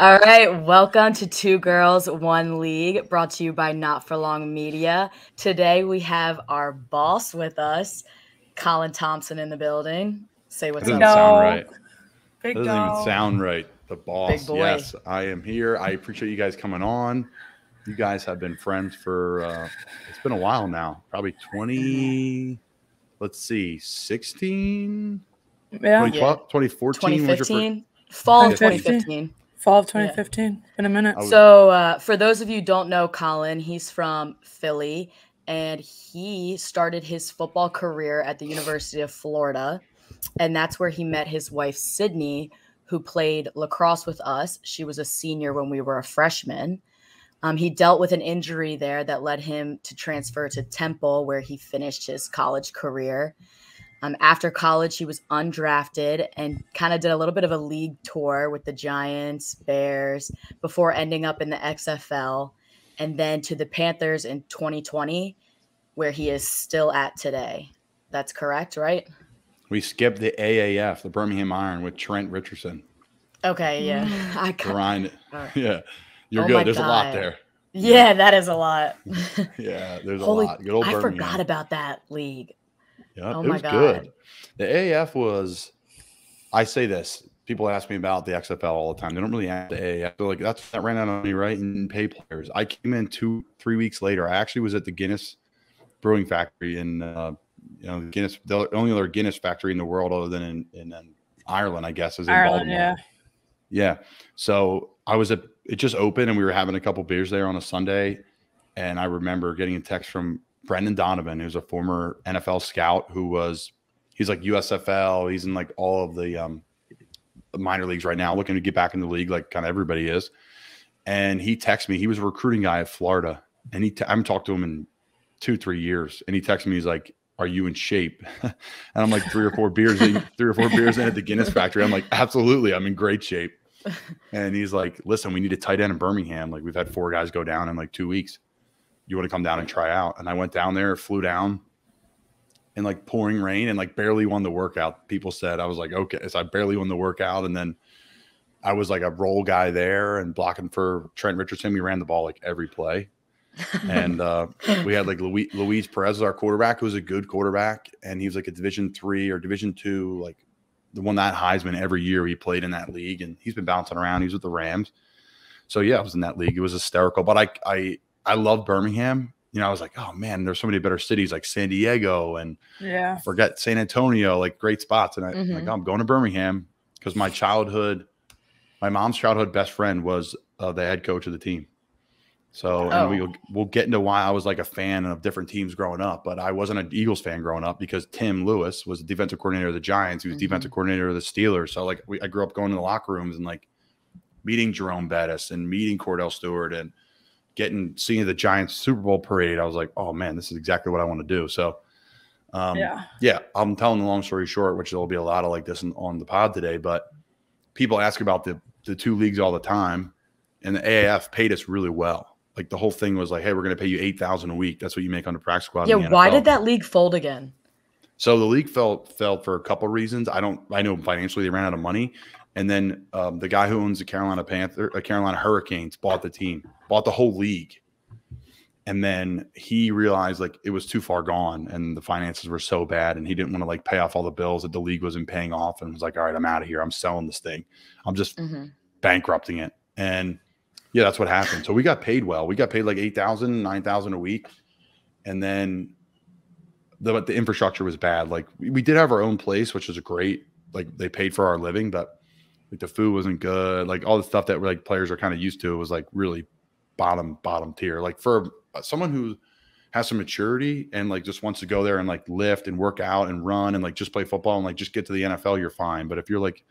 All right, welcome to Two Girls, One League, brought to you by Not For Long Media. Today we have our boss with us, Colin Thompson, in the building. Say what's That up. doesn't sound right. Big That doesn't even dog. sound right. The boss. Big boy. Yes, I am here. I appreciate you guys coming on. You guys have been friends for, it's been a while now. Probably 20, let's see, 16? Yeah. 2012, 2014? 2015? Fall of 2015. 2015. Fall of 2015. Been a minute. So for those of you who don't know Colin, he's from Philly, and he started his football career at the University of Florida, and that's where he met his wife, Sydney, who played lacrosse with us. She was a senior when we were a freshman. He dealt with an injury there that led him to transfer to Temple, where he finished his college career. After college, he was undrafted and kind of did a little bit of a league tour with the Giants, Bears, before ending up in the XFL, and then to the Panthers in 2020, where he is still at today. That's correct, right? We skipped the AAF, the Birmingham Iron, with Trent Richardson. Okay, yeah. I grind. Right. Yeah, you're good. There's a lot there. Yeah, that is a lot. Yeah, there's a lot. Good old I Birmingham. forgot about that league. Yeah, oh it was God. good. The AAF was, I say this, people ask me about the XFL all the time. They don't really ask the AAF. They're like, that ran out on me, right? And pay players. I came in 2-3 weeks later. I actually was at the Guinness Brewing Factory in, Guinness, the only other Guinness factory in the world other than in Ireland, I guess, is in Ireland, Baltimore. Yeah. So I was it just opened and we were having a couple beers there on a Sunday. And I remember getting a text from Brendan Donovan, who's a former NFL scout he's like USFL. He's in like all of the minor leagues right now, looking to get back in the league like kind of everybody is. And he texted me. He was a recruiting guy at Florida. And I haven't talked to him in 2-3 years. And he texted me, he's like, "Are you in shape?" And I'm like, 3 or 4 beers in at the Guinness factory. I'm like, absolutely. I'm in great shape. And he's like, "Listen, we need a tight end in Birmingham. Like we've had 4 guys go down in like 2 weeks. You want to come down and try out?" And I went down there, flew down in like pouring rain and like barely won the workout. People said, I was like, okay. So I barely won the workout. And then I was like a role guy there and blocking for Trent Richardson. We ran the ball like every play. And we had like Luis Perez as our quarterback, who was a good quarterback. And he was like a Division III or Division II, like the one that Heisman every year he played in that league. And he's been bouncing around. He's with the Rams. So yeah, I was in that league. It was hysterical. But I love Birmingham. You know, I was like, oh man, there's so many better cities like San Diego and I forget San Antonio, like great spots. And I'm like, oh, I'm going to Birmingham because my mom's childhood best friend was the head coach of the team. So and we'll get into why I was like a fan of different teams growing up, but I wasn't an Eagles fan growing up because Tim Lewis was the defensive coordinator of the Giants. He was defensive coordinator of the Steelers. So like I grew up going to the locker rooms and like meeting Jerome Bettis and meeting Cordell Stewart and seeing the Giants Super Bowl parade. I was like, oh man, this is exactly what I want to do. So I'm telling the long story short, which there'll be a lot of like this on the pod today, but people ask about the 2 leagues all the time, and the AAF paid us really well. Like the whole thing was like, hey, we're going to pay you $8,000 a week. That's what you make on the practice squad. Yeah. Why did that league fold again? So the league fell for a couple of reasons. I know financially they ran out of money. And then the guy who owns the Carolina Hurricanes bought the whole league. And then he realized like it was too far gone and the finances were so bad and he didn't want to like pay off all the bills that the league wasn't paying off, and was like, all right, I'm out of here. I'm selling this thing. I'm just bankrupting it. And yeah, that's what happened. So we got paid well. We got paid like $8,000, $9,000 a week. And then the infrastructure was bad. Like we did have our own place, which was great. Like they paid for our living, but like the food wasn't good. Like all the stuff that like players are kind of used to was like really bottom tier. Like for someone who has some maturity and like just wants to go there and like lift and work out and run and like just play football and like just get to the NFL, you're fine. But if you're like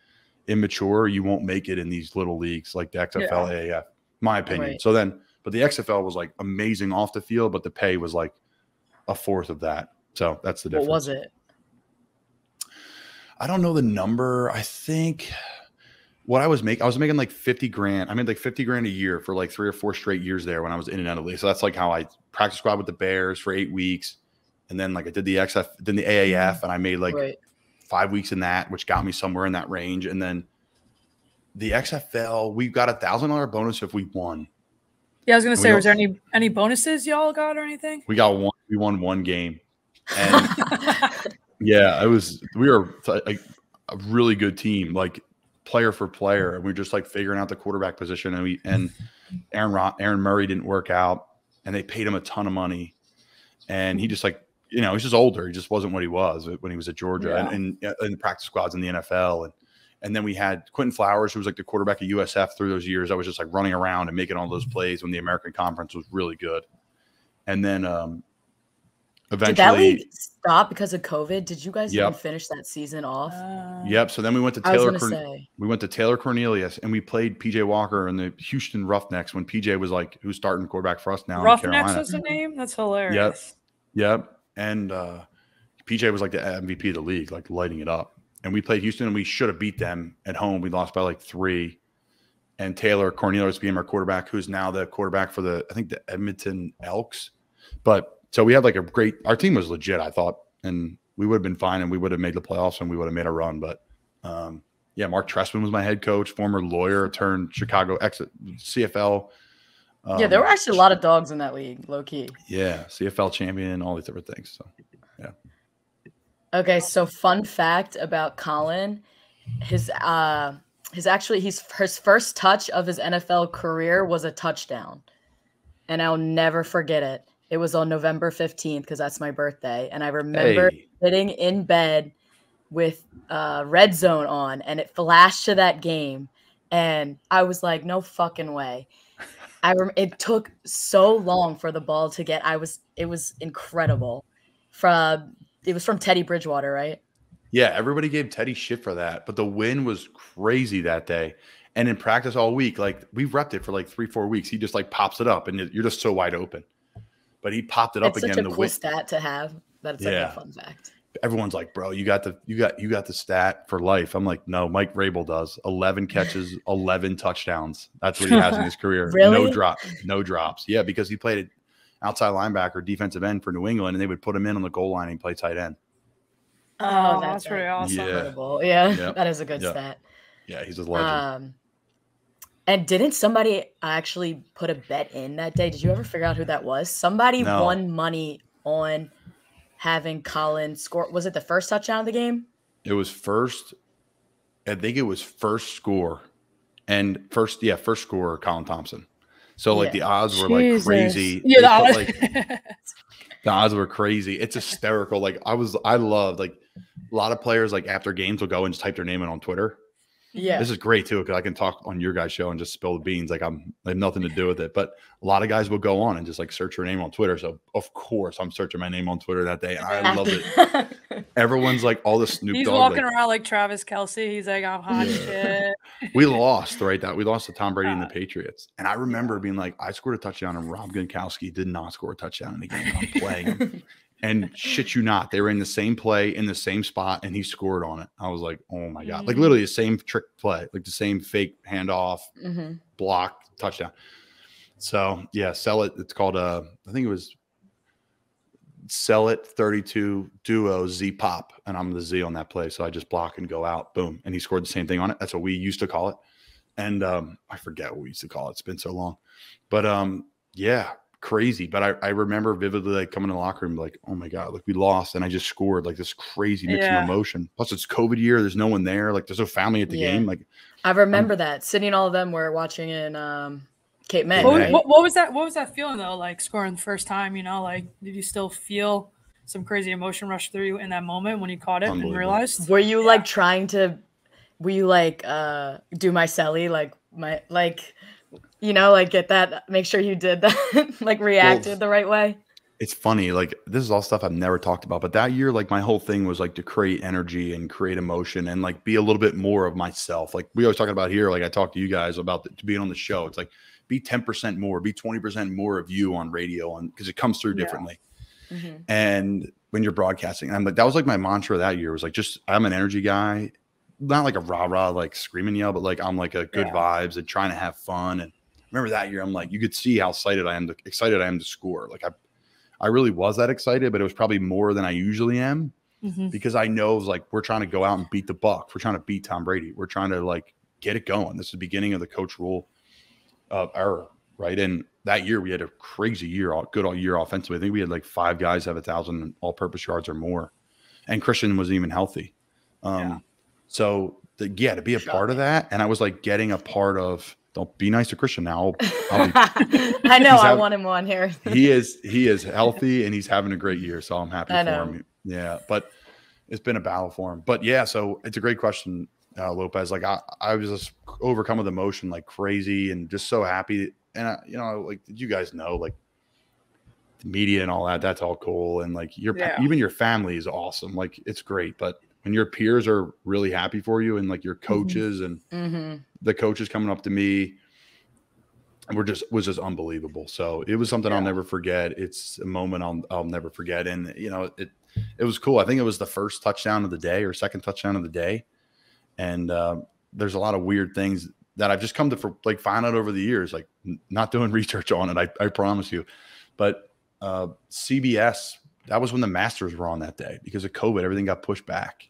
immature, you won't make it in these little leagues like the XFL, AAF, my opinion. Right. So then, but the XFL was like amazing off the field, but the pay was like a fourth of that. So that's the difference. What was it? I don't know the number. I think what I was making like 50 grand. I made like 50 grand a year for like 3 or 4 straight years there when I was in and out of the league. So that's like how I practice squad with the Bears for 8 weeks. And then like I did the AAF and I made like 5 weeks in that, which got me somewhere in that range. And then the XFL, we got $1,000 bonus if we won. Yeah, I was gonna say, was there any bonuses y'all got or anything? We got one. We won one game, and yeah, we were like a really good team, like player for player, and we were just like figuring out the quarterback position, and Aaron Murray didn't work out, and they paid him a ton of money, and he just like he's just older. He just wasn't what he was when he was at Georgia, and in the practice squads in the NFL, and then we had Quentin Flowers, who was like the quarterback at USF through those years. I was just like running around and making all those plays when the American Conference was really good. And then eventually – did that league stop because of COVID? Did you guys even finish that season off? Yep. So then we went to Taylor Cornelius, and we played PJ Walker and the Houston Roughnecks when PJ was like – who's starting quarterback for us now Roughnecks in Carolina. was the name? That's hilarious. Yep. And PJ was like the MVP of the league, like lighting it up. And we played Houston, and we should have beat them at home. We lost by like 3. And Taylor Cornelius became our quarterback, who's now the quarterback for the Edmonton Elks. But so we had like our team was legit, I thought, and we would have been fine, and we would have made the playoffs, and we would have made a run. But Mark Trestman was my head coach, former lawyer turned Chicago CFL. There were actually a lot of dogs in that league, low key. Yeah, CFL champion, all these different things. So yeah. Okay, so fun fact about Colin, his first touch of his NFL career was a touchdown, and I'll never forget it. It was on November 15th because that's my birthday, and I remember sitting in bed with Red Zone on, and it flashed to that game, and I was like, "No fucking way!" It took so long for the ball to get. It was incredible. It was from Teddy Bridgewater, right? Yeah, everybody gave Teddy shit for that, but the win was crazy that day. And in practice all week, like we've repped it for like 3-4 weeks. He just like pops it up, and you're just so wide open. But he popped it up again. It's such a cool stat to have. That it's like a fun fact. Everyone's like, bro, you got the stat for life. I'm like, no, Mike Vrabel does 11 catches, 11 touchdowns. That's what he has in his career. Really? No drops. Yeah, because he played outside linebacker, defensive end for New England, and they would put him in on the goal line and play tight end. Oh, that's pretty awesome. Incredible. Yeah, that is a good stat. Yeah, he's a legend. And didn't somebody actually put a bet in that day? Did you ever figure out who that was? Somebody won money on having Colin score. Was it the first touchdown of the game? It was first. I think it was first score, and first scorer Colin Thompson. So like the odds were like crazy. Yeah, the odds were crazy. It's hysterical. Like I love like a lot of players like after games will go and just type their name in on Twitter. Yeah, this is great too because I can talk on your guys' show and just spill the beans. Like I have nothing to do with it, but a lot of guys will go on and just like search your name on Twitter. So of course I'm searching my name on Twitter that day, and I love it. Everyone's like all the Snoop Dogg. He's walking around like Travis Kelce. He's like, I'm hot shit. We lost we lost to Tom Brady and the Patriots, and I remember being like, I scored a touchdown, and Rob Gronkowski did not score a touchdown in the game. I'm playing him. And shit you not, they were in the same play in the same spot, and he scored on it. I was like, oh my God. Like literally the same trick play, like the same fake handoff, block, touchdown. So yeah, sell it. It's called I think it was Sell It 32 Duo Z Pop, and I'm the Z on that play. So I just block and go out, boom. And he scored the same thing on it. That's what we used to call it. And I forget what we used to call it. It's been so long. But yeah. Crazy, but I remember vividly like coming in the locker room like, oh my God, like we lost and I just scored, like this crazy mix of emotion. Plus it's COVID year, there's no one there, like there's no family at the game. Like I remember that Sydney and all of them were watching in Cape May. What was that feeling though, like scoring the first time, like did you still feel some crazy emotion rush through you in that moment when you caught it and realized? Were you like trying to do my celly, like get that, make sure you did that, like reacted the right way? It's funny. Like this is all stuff I've never talked about, but that year, like my whole thing was like to create energy and create emotion and like be a little bit more of myself. Like we always talking about here, like I talk to you guys about being on the show. It's like be 10% more, be 20% more of you on radio because it comes through differently. And when you're broadcasting, I'm like, that was like my mantra that year was like, just, I'm an energy guy, not like a rah-rah, like scream and yell, but like, I'm like a good vibes and trying to have fun. And remember that year, I'm like, you could see how excited I am to score. Like I really was that excited, but it was probably more than I usually am because I know like we're trying to go out and beat the Bucs. We're trying to beat Tom Brady. We're trying to like get it going. This is the beginning of the Coach Rhule era, right? And that year we had a crazy year, good all year offensively. I think we had like 5 guys have 1,000 all-purpose yards or more, and Christian wasn't even healthy. So to be a part of that, and I was like getting a part of. Don't be nice to Christian now. I know I want him on here. He is healthy and he's having a great year, so I'm happy for him. Yeah, but it's been a battle for him. But yeah, so it's a great question, Lopez. Like I was just overcome with emotion like crazy and just so happy. And like you guys know, like the media and all that, that's all cool. And like even your family is awesome. Like it's great. But when your peers are really happy for you and like your coaches and the coaches coming up to me was just unbelievable. So it was something I'll never forget. It's a moment I'll never forget. And it was cool. I think it was the first touchdown of the day or second touchdown of the day. And there's a lot of weird things that I've just come to find out over the years, like not doing research on it. I promise you. But CBS, that was when the Masters were on that day because of COVID. Everything got pushed back.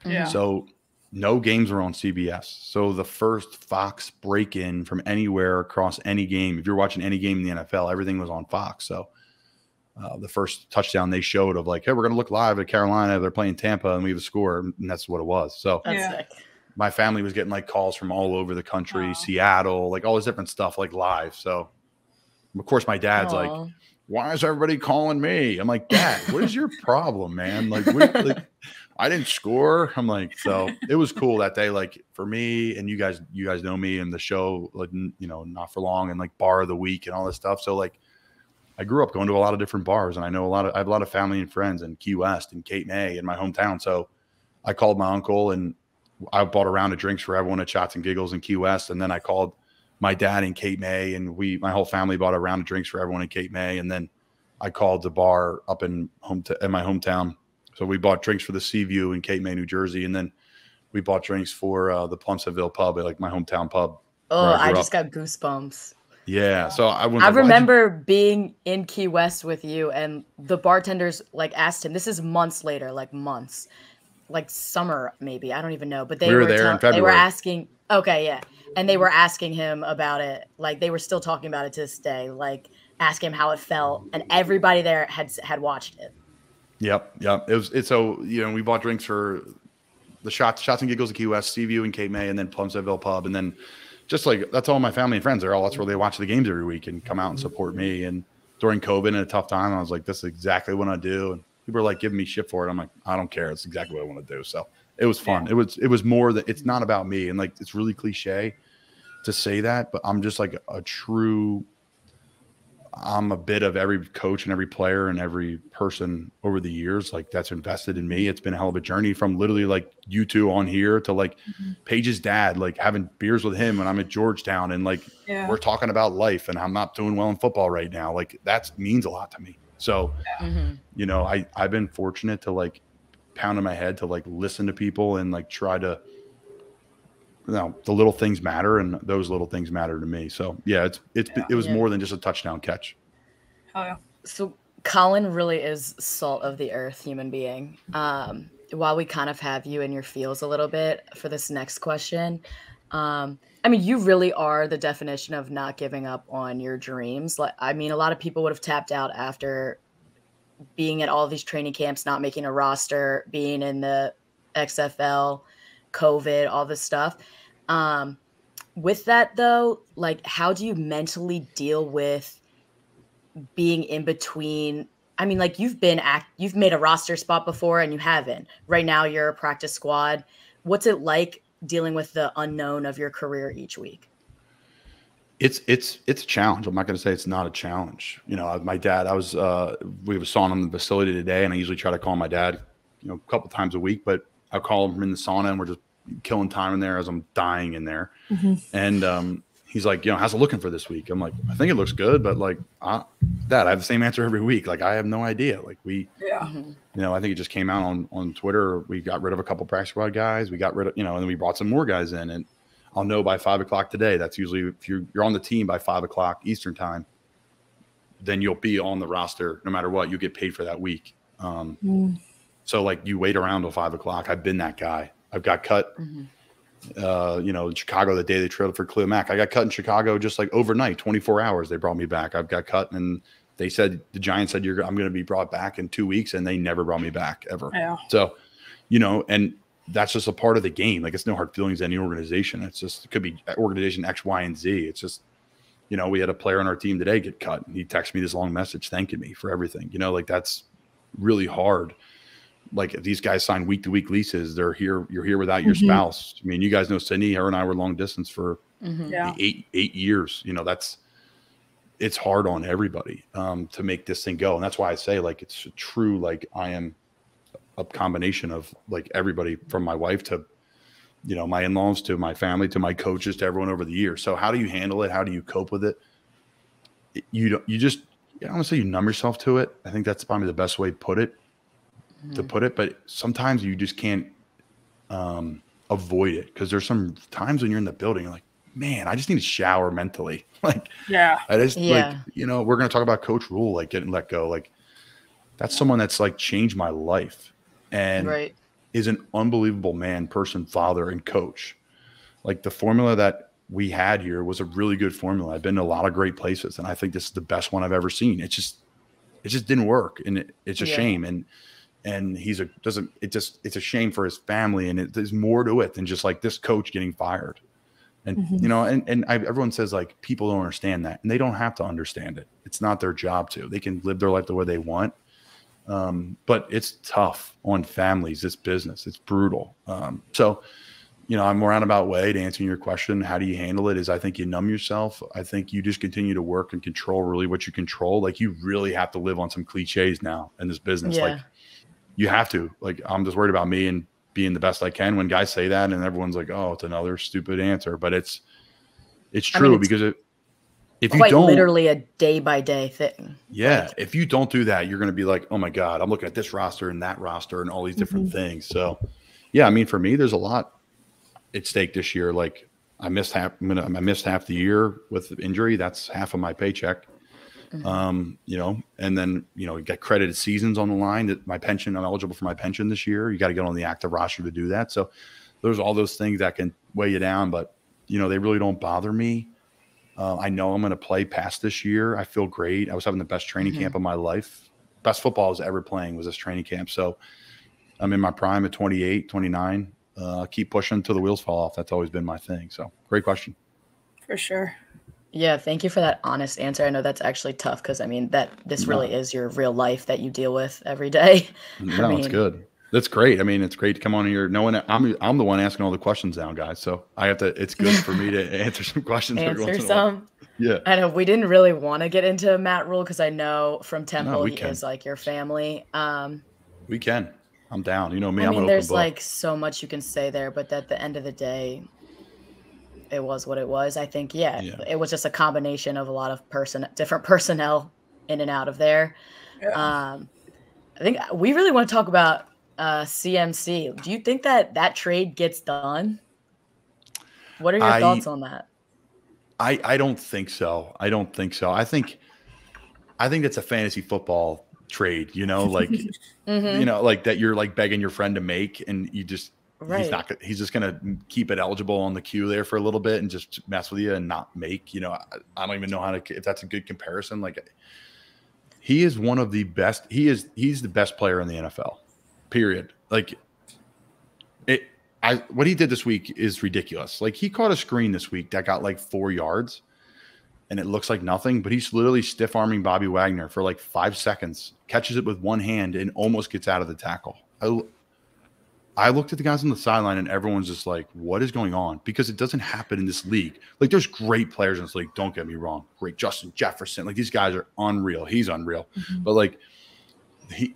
Yeah. So no games were on CBS. So the first Fox break-in from anywhere across any game, if you're watching any game in the NFL, everything was on Fox. So the first touchdown they showed of like, hey, we're going to look live at Carolina. They're playing Tampa and we have a score. And that's what it was. So my family was getting like calls from all over the country, Seattle, like all this different stuff, like live. So of course my dad's like, why is everybody calling me? I'm like, Dad, what is your problem, man? Like, I didn't score. I'm like, so it was cool that day. Like for me and you guys know me and the show, like, not for long and like bar of the week and all this stuff. So like I grew up going to a lot of different bars and I have a lot of family and friends in Key West and Cape May in my hometown. So I called my uncle and I bought a round of drinks for everyone at Shots and Giggles in Key West. And then I called my dad in Cape May and my whole family bought a round of drinks for everyone in Cape May. And then I called the bar up in my hometown. So we bought drinks for the Seaview in Cape May, New Jersey. And then we bought drinks for the Plumsteadville pub, like my hometown pub. Oh, I just got goosebumps. Yeah. So I remember being in Key West with you and the bartenders like asked him, this is months later, like summer, maybe. I don't even know. But they were there in February. They were asking. Okay. Yeah. And they were asking him about it. Like they were still talking about it to this day, like ask him how it felt. And everybody there had watched it. Yep. So, we bought drinks for the Shots and Giggles in Key West, Seaview and Cape May, and then Plumsteadville pub. And then just like, that's all my family and friends. That's where they watch the games every week and come out and support me. And during COVID and a tough time, I was like, this is exactly what I do. And people are like giving me shit for it. I'm like, I don't care. It's exactly what I want to do. So it was fun. Yeah. It was more that it's not about me. And like, it's really cliche to say that, but I'm just like I'm a bit of every coach and every player and every person over the years, like that's invested in me. It's been a hell of a journey from literally like you two on here to like Paige's dad, like having beers with him when I'm at Georgetown and like we're talking about life and I'm not doing well in football right now. Like that means a lot to me. So, I've been fortunate to like pound in my head to like listen to people and like try to, the little things matter and those little things matter to me. So it was more than just a touchdown catch. Oh yeah. So Colin really is salt of the earth human being. While we kind of have you in your feels a little bit for this next question, you really are the definition of not giving up on your dreams. Like, a lot of people would have tapped out after being at all these training camps, not making a roster, being in the XFL, COVID, all this stuff. With that though, like, how do you mentally deal with being in between? You've made a roster spot before and you haven't. Right now you're a practice squad. What's it like dealing with the unknown of your career each week? It's a challenge. I'm not going to say it's not a challenge. My dad, we have a sauna in the facility today and I usually try to call my dad, a couple times a week, but I call him in the sauna and we're just killing time in there as I'm dying in there. And he's like, how's it looking for this week? I'm like, I think it looks good, but like, Dad, I have the same answer every week. Like, I have no idea. Like I think it just came out on Twitter. We got rid of a couple practice squad guys. We got rid of, and then we brought some more guys in, and I'll know by 5 o'clock today. That's usually if you're on the team by 5 o'clock Eastern time, then you'll be on the roster no matter what. You get paid for that week. So like you wait around till 5 o'clock. I've been that guy. I've got cut In Chicago, the day they traded for Khalil Mack, I got cut in Chicago just like overnight, 24 hours. They brought me back. I've got cut, and they said, the Giants said, I'm going to be brought back in 2 weeks, and they never brought me back ever. Yeah. So, and that's just a part of the game. Like, it's no hard feelings to any organization. It's just, it could be organization X, Y, and Z. It's just, we had a player on our team today get cut, and he texted me this long message thanking me for everything. Like, that's really hard. Like, if these guys sign week-to-week leases, you're here without your spouse. I mean, you guys know Sydney, her and I were long distance for 8 years. It's hard on everybody to make this thing go. And that's why I say, like, it's true. Like, I am a combination of, like, everybody from my wife to, my in-laws, to my family, to my coaches, to everyone over the years. So how do you handle it? How do you cope with it? You don't want to say you numb yourself to it. I think that's probably the best way to put it. But sometimes you just can't avoid it, because there's some times when you're in the building, you're like, man, I just need to shower mentally. Like, I just like, we're going to talk about Coach Rhule, like getting let go. Like, that's someone that's like changed my life and is an unbelievable man, person, father, and coach. Like, the formula that we had here was a really good formula. I've been to a lot of great places, and I think this is the best one I've ever seen. It just didn't work, and it's a shame. And it's a shame for his family, and there's more to it than just like this coach getting fired. And everyone says, like, people don't understand that, and they don't have to understand it. It's not their job to. They can live their life the way they want. But it's tough on families. It's business. It's brutal. So a more roundabout way to answer your question, how do you handle it, is I think you numb yourself. I think you just continue to work and control really what you control. Like, you really have to live on some cliches now in this business. Like, you have to. Like, I'm just worried about me and being the best I can. When guys say that, and everyone's like, oh, it's another stupid answer, but it's true. Because if you don't, literally a day by day thing. Yeah. If you don't do that, you're going to be like, oh my God, I'm looking at this roster and that roster and all these different things. So yeah, I mean, for me, there's a lot at stake this year. Like, I missed half the year with injury. That's half of my paycheck. And then, you got credited seasons on the line. That my pension, I'm eligible for my pension this year. You got to get on the active roster to do that. So there's all those things that can weigh you down, but they really don't bother me. I know I'm going to play past this year. I feel great. I was having the best training camp of my life. Best football I was ever playing was this training camp. So I'm in my prime at 28, 29. Keep pushing until the wheels fall off. That's always been my thing. So great question. For sure. Yeah, thank you for that honest answer. I know that's actually tough, because I mean this really is your real life that you deal with every day. No, it's good. That's great. I mean, it's great to come on here knowing that I'm the one asking all the questions now, guys. So I have to. It's good for me to answer some questions. Answer some. Yeah. I know we didn't really want to get into Matt Rhule, because I know from Temple he is like your family. We can. I'm down. You know me. I I'm mean, an there's open book. like so much you can say there, but at the end of the day, it was what it was. I think, it was just a combination of a lot of different personnel in and out of there. Yeah. I think we really want to talk about CMC. Do you think that trade gets done? What are your thoughts on that? I don't think so. I think it's a fantasy football trade, like, like that you're like begging your friend to make, and you just, he's just going to keep it eligible on the queue there for a little bit and just mess with you and not make, I don't even know if that's a good comparison. Like, he is one of the best. He's the best player in the NFL, period. Like, what he did this week is ridiculous. Like, he caught a screen this week that got like 4 yards, and it looks like nothing, but he's literally stiff arming Bobby Wagner for like 5 seconds, catches it with one hand, and almost gets out of the tackle. I looked at the guys on the sideline, and everyone's just like, what is going on? Because it doesn't happen in this league. Like, there's great players in this league. Don't get me wrong. Great. Justin Jefferson. Like, these guys are unreal. He's unreal. But like,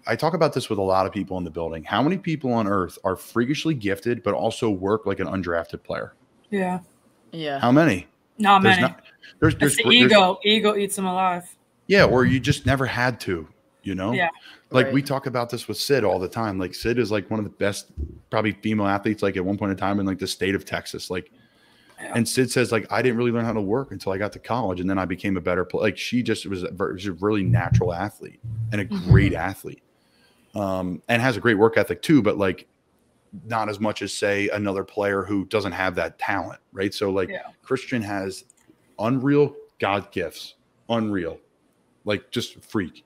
I talk about this with a lot of people in the building. How many people on earth are freakishly gifted, but also work like an undrafted player? Yeah. Yeah. How many? Not many. There's the ego. Ego eats them alive. Yeah. Or you just never had to, Yeah. Like, we talk about this with Sid all the time. Like, Sid is like one of the best, probably female athletes, like at one point in time in like the state of Texas. Like, and Sid says, like, I didn't really learn how to work until I got to college, and then I became a better player. Like, she just was a really natural athlete and a great athlete, and has a great work ethic too. But like, not as much as, say, another player who doesn't have that talent, right? So, like, Christian has unreal God gifts, unreal, like just freak.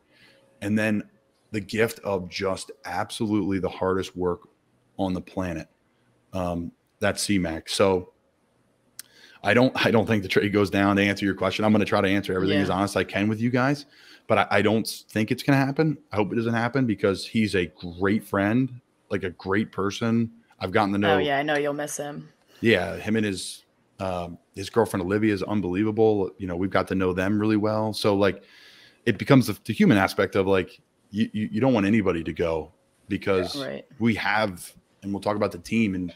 And then the gift of just absolutely the hardest work on the planet. That's C-Mac. So I don't think the trade goes down. To answer your question, I'm going to try to answer everything as honest as I can with you guys, but I don't think it's going to happen. I hope it doesn't happen because he's a great friend, like a great person. I've gotten to know. Oh yeah, I know you'll miss him. Yeah, him and his girlfriend Olivia is unbelievable. You know, we've got to know them really well. So like, it becomes the human aspect of like you don't want anybody to go because we have, and we'll talk about the team, and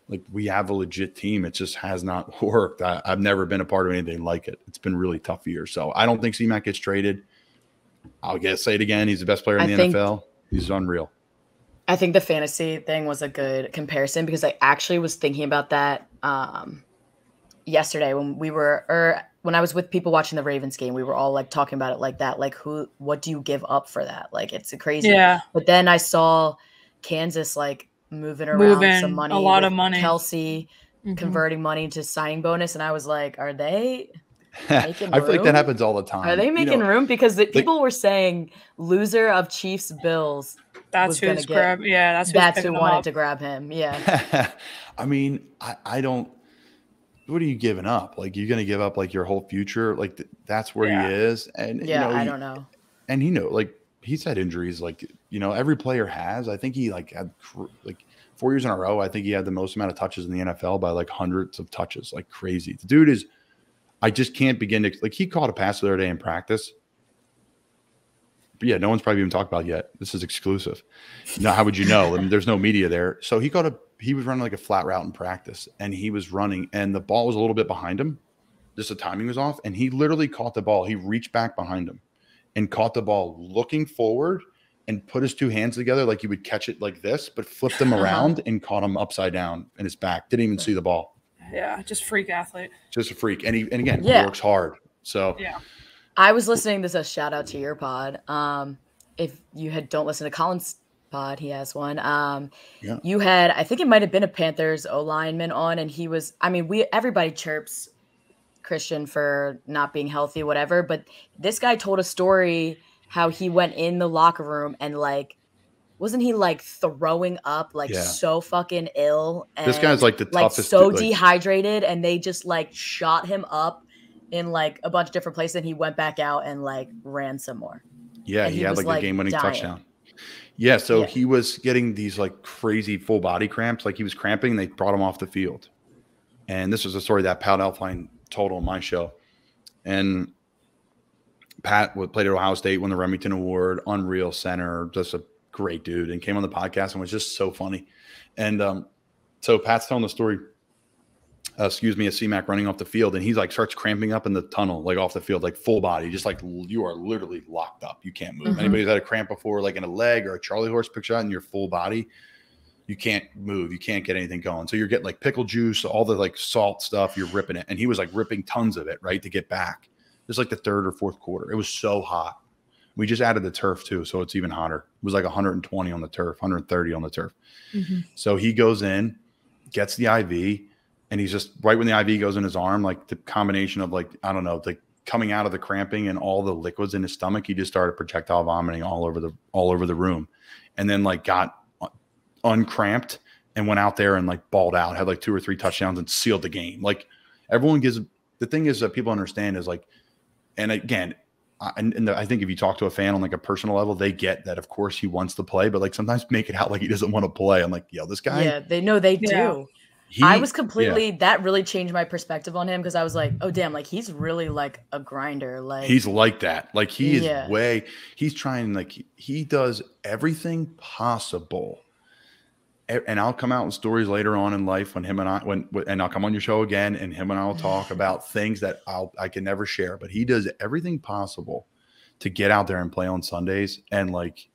like we have a legit team. It just has not worked. I've never been a part of anything like it. It's been really tough years. So I don't think C-Mac gets traded. I'll say it again. He's the best player in the NFL. He's unreal. I think the fantasy thing was a good comparison because I actually was thinking about that yesterday when I was with people watching the Ravens game. We were all like talking about it like that. Like, what do you give up for that? Like, it's crazy. Yeah. But then I saw Kansas like moving around some money, a lot of money. Kelsey converting money to signing bonus, and I was like, are they making room? I feel like that happens all the time. Are they making room? Because people were saying loser of Chiefs Bills. That's who's grab. Yeah, that's who wanted to grab him. Yeah. I mean, I don't. What are you giving up? Like, you're going to give up like your whole future? Like that's where he is. And you know, I don't know. And like he's had injuries. Like, you know, every player has. I think he like had like 4 years in a row. I think he had the most amount of touches in the NFL by like hundreds of touches. Like crazy. The dude is. I just can't begin to like. He caught a pass the other day in practice. But yeah, no one's probably even talked about it yet. This is exclusive. Now, how would you know? I mean, there's no media there. So he was running like a flat route in practice, and he was running, and the ball was a little bit behind him. Just the timing was off, and he literally caught the ball. He reached back behind him and caught the ball looking forward and put his two hands together like you would catch it like this, but flipped him around and caught him upside down in his back. Didn't even see the ball. Yeah, just freak athlete. Just a freak. And again, he works hard. So yeah. I was listening. This is a shout out to your pod. If you don't listen to Colin's pod, he has one. You had, I think it might have been a Panthers O lineman on, and he was. I mean, everybody chirps Christian for not being healthy, whatever. But this guy told a story how he went in the locker room and like, wasn't he like throwing up, like so fucking ill? And, this guy's like the toughest, so dehydrated, and they just like shot him up in like a bunch of different places, and he went back out and like ran some more. Yeah, he had like a game-winning touchdown. Yeah, so he was getting these like crazy full body cramps, like he was cramping, and they brought him off the field. And this was a story that Pat Elfline told on my show. And Pat played at Ohio State, won the Remington Award, unreal center, just a great dude, and came on the podcast and was just so funny. And so Pat's telling the story. A C-Mac running off the field, and he's like starts cramping up in the tunnel, like off the field, like full body, just like you are literally locked up. You can't move. Anybody's had a cramp before, like in a leg or a Charlie horse picture in your full body, you can't move. You can't get anything going. So you're getting like pickle juice, all the like salt stuff. You're ripping it, and he was like ripping tons of it, right, to get back. It was like the third or fourth quarter. It was so hot. We just added the turf too, so it's even hotter. It was like 120 on the turf, 130 on the turf. So he goes in, gets the IV. And he's just right when the IV goes in his arm, like the combination of like, I don't know, like coming out of the cramping and all the liquids in his stomach, he just started projectile vomiting all over the room. And then like got uncramped and went out there and like balled out, had like 2 or 3 touchdowns and sealed the game. Like everyone the thing is that people understand is like, and again, I think if you talk to a fan on like a personal level, they get that of course he wants to play, but like sometimes make it out like he doesn't want to play. I'm like, yo, this guy. Yeah, they know they do. I was completely that really changed my perspective on him because I was like, oh damn, like he's really like a grinder. Like he's like that. Like he is he's trying, like he does everything possible. And I'll come out with stories later on in life when him and I'll come on your show again, and him and I will talk about things that I can never share. But he does everything possible to get out there and play on Sundays, and like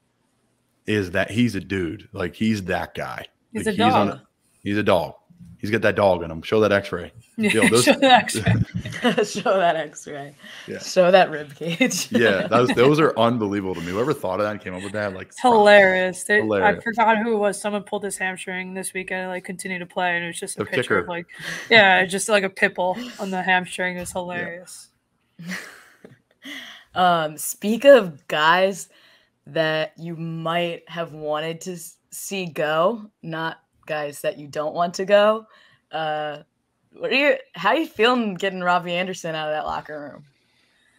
he's a dude. Like he's that guy. He's a dog. He's a dog. He's got that dog in him. Show that X-ray. Yeah, show that X-ray. Show that X-ray. Yeah. Show that rib cage. Yeah, those are unbelievable to me. Whoever thought of that and came up with that, like, it's hilarious. Hilarious. I forgot who it was. Someone pulled his hamstring this weekend and like continued to play, and it was just a picture kicker. of like, yeah, just like a pit bull on the hamstring. It was hilarious. Speak of guys that you might have wanted to see go, not guys that you don't want to go. How are you feeling getting Robbie Anderson out of that locker room?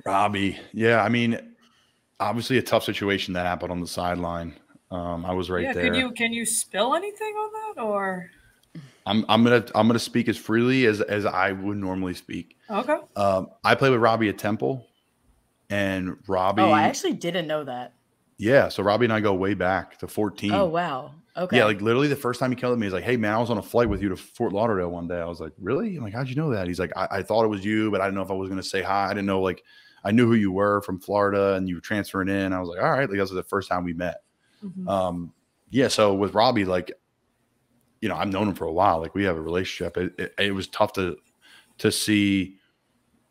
Robbie, yeah, I mean, obviously a tough situation that happened on the sideline. I was right there. Can you spill anything on that, or? I'm gonna speak as freely as I would normally speak. Okay. I played with Robbie at Temple, and Robbie. Oh, I actually didn't know that. Yeah, so Robbie and I go way back to 14. Oh wow. Okay. Yeah, like literally the first time he came to me, he's like, "Hey man, I was on a flight with you to Fort Lauderdale one day." I was like, "Really?" I'm like, "How'd you know that?" He's like, I thought it was you, but I didn't know if I was gonna say hi. I didn't know, like, I knew who you were from Florida and you were transferring in. I was like, all right, like that was the first time we met. Mm-hmm. Yeah, so with Robbie, like, you know, I've known him for a while. Like we have a relationship. It was tough to see,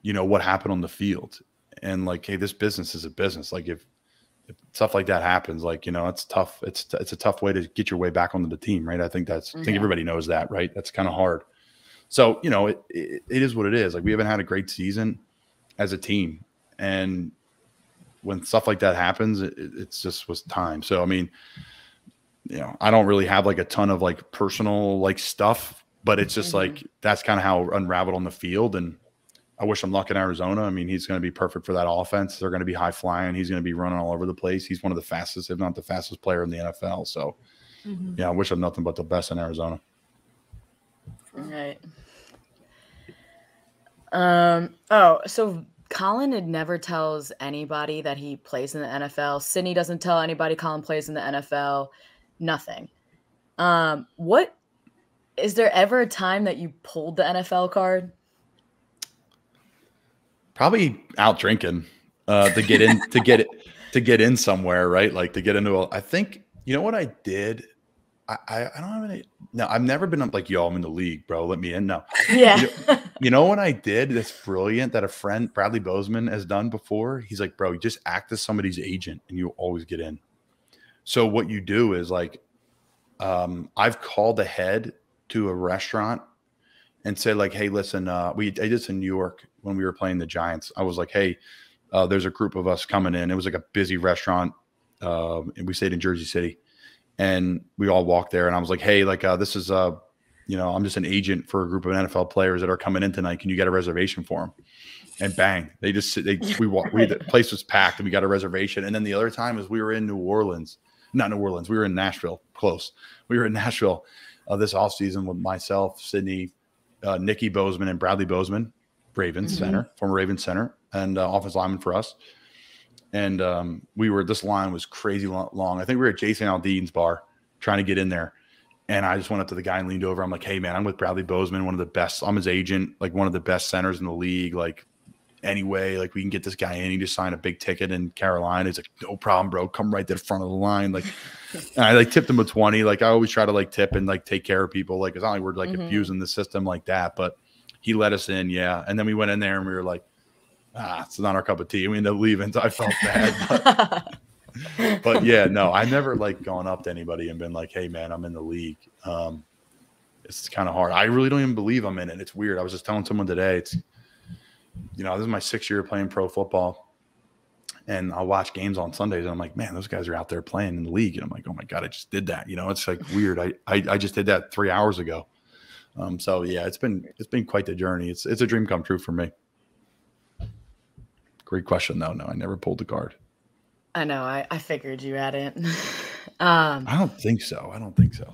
you know, what happened on the field. And like, hey, this business is a business. Like if stuff like that happens, like, you know, it's tough. It's a tough way to get your way back onto the team, right? I think everybody knows that, right? That's kind of hard. So, you know, it is what it is. Like we haven't had a great season as a team. And when stuff like that happens, it's just was time. So, I mean, you know, I don't really have like a ton of like personal like stuff, but it's just like, that's kind of how unraveled on the field. And I wish him luck in Arizona. I mean, he's going to be perfect for that offense. They're going to be high flying. He's going to be running all over the place. He's one of the fastest, if not the fastest player in the NFL. So yeah, I wish him nothing but the best in Arizona. Right. So Colin never tells anybody that he plays in the NFL. Sydney doesn't tell anybody Colin plays in the NFL. Nothing. What is there ever a time that you pulled the NFL card? Probably out drinking to get in to get in somewhere, right? Like to get into I think, you know what I did? I don't have any. No, I've never been up like, yo, I'm in the league, bro. Let me in. No. Yeah. You know what I did that's brilliant that a friend, Bradley Bozeman, has done before? He's like, bro, you just act as somebody's agent and you always get in. So what you do is like, I've called ahead to a restaurant and said like, hey, listen, I did this in New York when we were playing the Giants. I was like, hey, there's a group of us coming in. It was like a busy restaurant. And we stayed in Jersey City. And we all walked there, and I was like, "Hey, like this is you know, I'm just an agent for a group of NFL players that are coming in tonight. Can you get a reservation for them?" And bang, the place was packed, and we got a reservation. And then the other time is we were in New Orleans, not New Orleans, we were in Nashville, close. We were in Nashville this offseason with myself, Sydney, Nikki Bozeman, and Bradley Bozeman, Ravens center, former Ravens center, and offensive lineman for us. And this line was crazy long. I think we were at Jason Aldean's bar trying to get in there. And I just went up to the guy and leaned over. I'm like, hey, man, I'm with Bradley Bozeman, one of the best. I'm his agent, like one of the best centers in the league. Like, anyway, like we can get this guy in. He just signed a big ticket in Carolina. He's like, no problem, bro. Come right to the front of the line. Like, and I like tipped him a 20. Like, I always try to like tip and like take care of people. Like, it's not like we're like abusing the system like that. But he let us in, yeah. And then we went in there and we were like, it's not our cup of tea. We ended up leaving, so I felt bad. But yeah, no, I never like gone up to anybody and been like, hey, man, I'm in the league. It's kind of hard. I really don't even believe I'm in it. It's weird. I was just telling someone today, it's, you know, this is my 6th year playing pro football. And I'll watch games on Sundays, and I'm like, man, those guys are out there playing in the league. And I'm like, oh, my God, I just did that. You know, it's like weird. I just did that 3 hours ago. So, yeah, it's been quite the journey. It's a dream come true for me. Great question, though. No, I never pulled the card. I know. I figured you hadn't. I don't think so.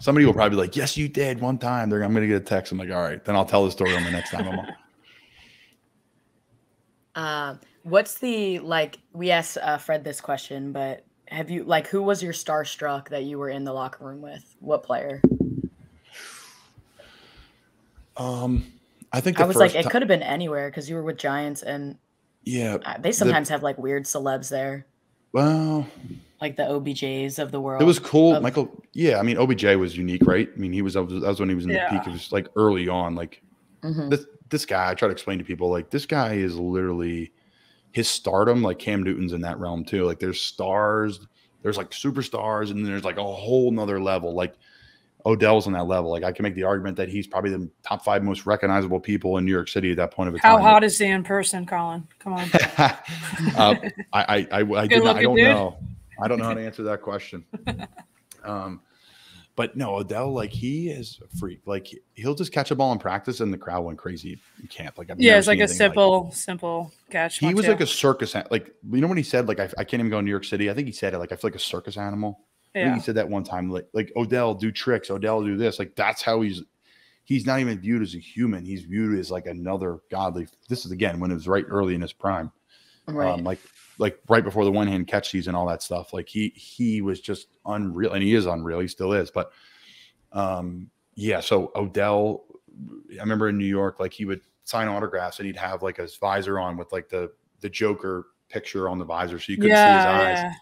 Somebody will probably be like, yes, you did one time. I'm going to get a text. I'm like, all right. Then I'll tell the story on the next time I'm on. What's the, like, we asked Fred this question, but have you, like, who was your starstruck that you were in the locker room with? What player? I think I was like, it could have been anywhere because you were with Giants and yeah, they sometimes have like weird celebs there. Well, like the OBJs of the world. It was cool, Michael. Yeah, I mean, OBJ was unique, right? I mean, that was when he was in the peak. It was like early on, like this guy, I try to explain to people, like, this guy is literally his stardom, like Cam Newton's in that realm too. Like, there's stars, there's like superstars, and then there's like a whole nother level. Like, Odell's on that level. Like, I can make the argument that he's probably the top 5 most recognizable people in New York City at that point of a time. How hot is he in person, Colin? Come on. I don't know. I don't know how to answer that question. But no, Odell, like, he is a freak. Like, he'll just catch a ball in practice and the crowd went crazy in camp. Like, it's like a simple catch. He was like a circus. Like, you know when he said, like, I can't even go to New York City. I think he said it, like, I feel like a circus animal. I think he said that one time, like Odell do tricks, Odell do this. Like, that's how he's not even viewed as a human. He's viewed as like another godly. This is, again, when it was right early in his prime. Right. Like right before the one-hand catch season, all that stuff. Like, he was just unreal, and he is unreal. He still is. But so Odell, I remember in New York, like, he would sign autographs and he'd have like his visor on with like the Joker picture on the visor, so you couldn't see his eyes. Yeah.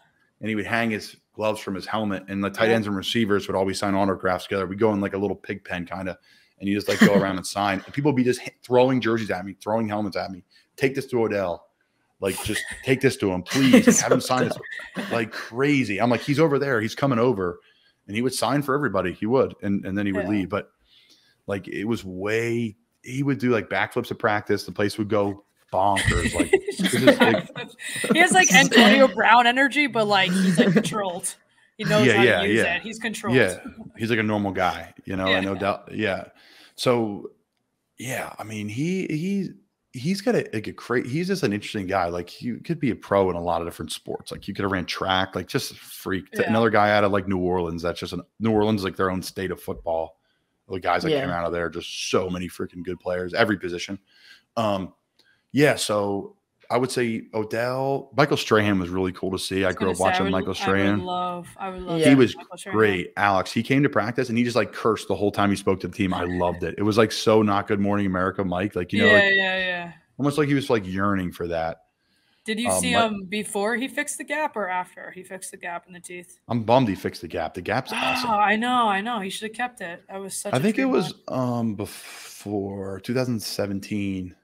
And he would hang his gloves from his helmet, and the tight ends and receivers would always sign autographs together. We go in like a little pig pen kind of, and you just like go around and sign. And people would be just throwing jerseys at me, throwing helmets at me. Take this to Odell. Like, just take this to him, please. Like, have him sign this like crazy. I'm like, he's over there. He's coming over. And he would sign for everybody. He would. And then he would leave. But, like, it was he would do, like, backflips at practice. The place would go bonkers. Like, he has, like, Antonio Brown energy, but, like, he's, like, controlled. He knows how to use it. He's controlled. Yeah. He's like a normal guy, you know, and no doubt. Yeah. So, yeah, I mean, he's got he's just an interesting guy. Like, you could be a pro in a lot of different sports. Like, you could have ran track, like, just a freak. Another guy out of like New Orleans. That's just New Orleans, like their own state of football. The guys that came out of there, just so many freaking good players, every position. So I would say Odell, Michael Strahan was really cool to see. I grew up watching Michael Strahan. I would love. He was great. Alex, he came to practice and he just like cursed the whole time he spoke to the team. I loved it. It was like so not Good Morning America, Mike. Like, you know, almost like he was like yearning for that. Did you see him before he fixed the gap or after he fixed the gap in the teeth? I'm bummed he fixed the gap. The gap's awesome. I know. He should have kept it. I think it was before 2017.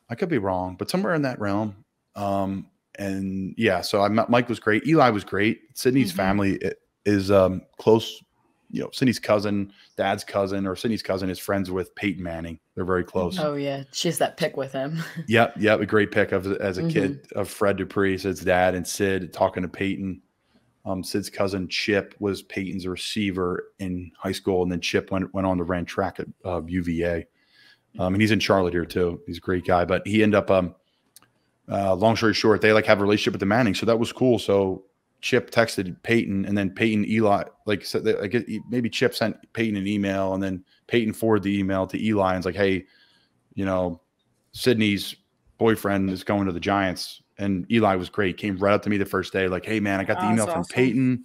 I could be wrong, but somewhere in that realm. So Mike was great. Eli was great. Sydney's family is close. You know, Sydney's cousin, dad's cousin, or Sydney's cousin is friends with Peyton Manning. They're very close. Oh yeah, she has that pic with him. Yep, a great pic as a kid of Fred Dupree, Sid's dad, and Sid talking to Peyton. Sid's cousin Chip was Peyton's receiver in high school, and then Chip went on to run track at UVA. And he's in Charlotte here too. He's a great guy, but he ended up. Long story short, they like have a relationship with the Manning, so that was cool. So Chip texted Peyton, and then Peyton, Eli, like said, maybe Chip sent Peyton an email, and then Peyton forwarded the email to Eli and was like, "Hey, you know, Sydney's boyfriend is going to the Giants." And Eli was great. Came right up to me the first day, like, "Hey man, I got the email from Peyton.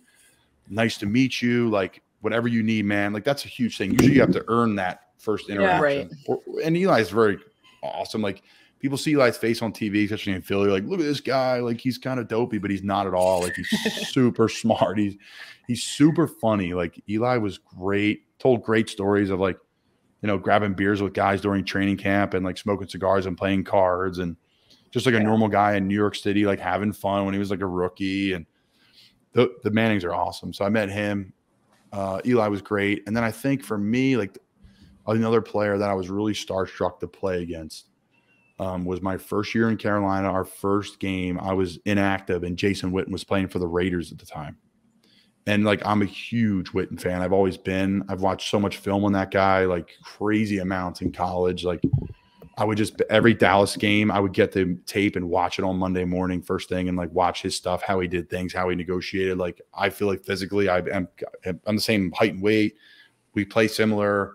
Nice to meet you. Like, whatever you need, man." Like, that's a huge thing. Usually you have to earn that first interaction. Yeah, right. And Eli's very awesome. Like, people see Eli's face on TV, especially in Philly. Like, look at this guy. Like, he's kind of dopey, but he's not at all. Like, he's super smart. He's super funny. Like, Eli was great. Told great stories of, like, you know, grabbing beers with guys during training camp and like smoking cigars and playing cards, and just like a normal guy in New York City, like having fun when he was like a rookie. And the Mannings are awesome. So I met him. Eli was great. And then I think for me, like, another player that I was really starstruck to play against was my first year in Carolina. Our first game, I was inactive, and Jason Witten was playing for the Raiders at the time. And like, I'm a huge Witten fan. I've always been. I've watched so much film on that guy, like crazy amounts in college. Like, I would just, every Dallas game, I would get the tape and watch it on Monday morning, first thing, and like watch his stuff, how he did things, how he negotiated. Like, I feel like physically, I'm the same height and weight. We play similar.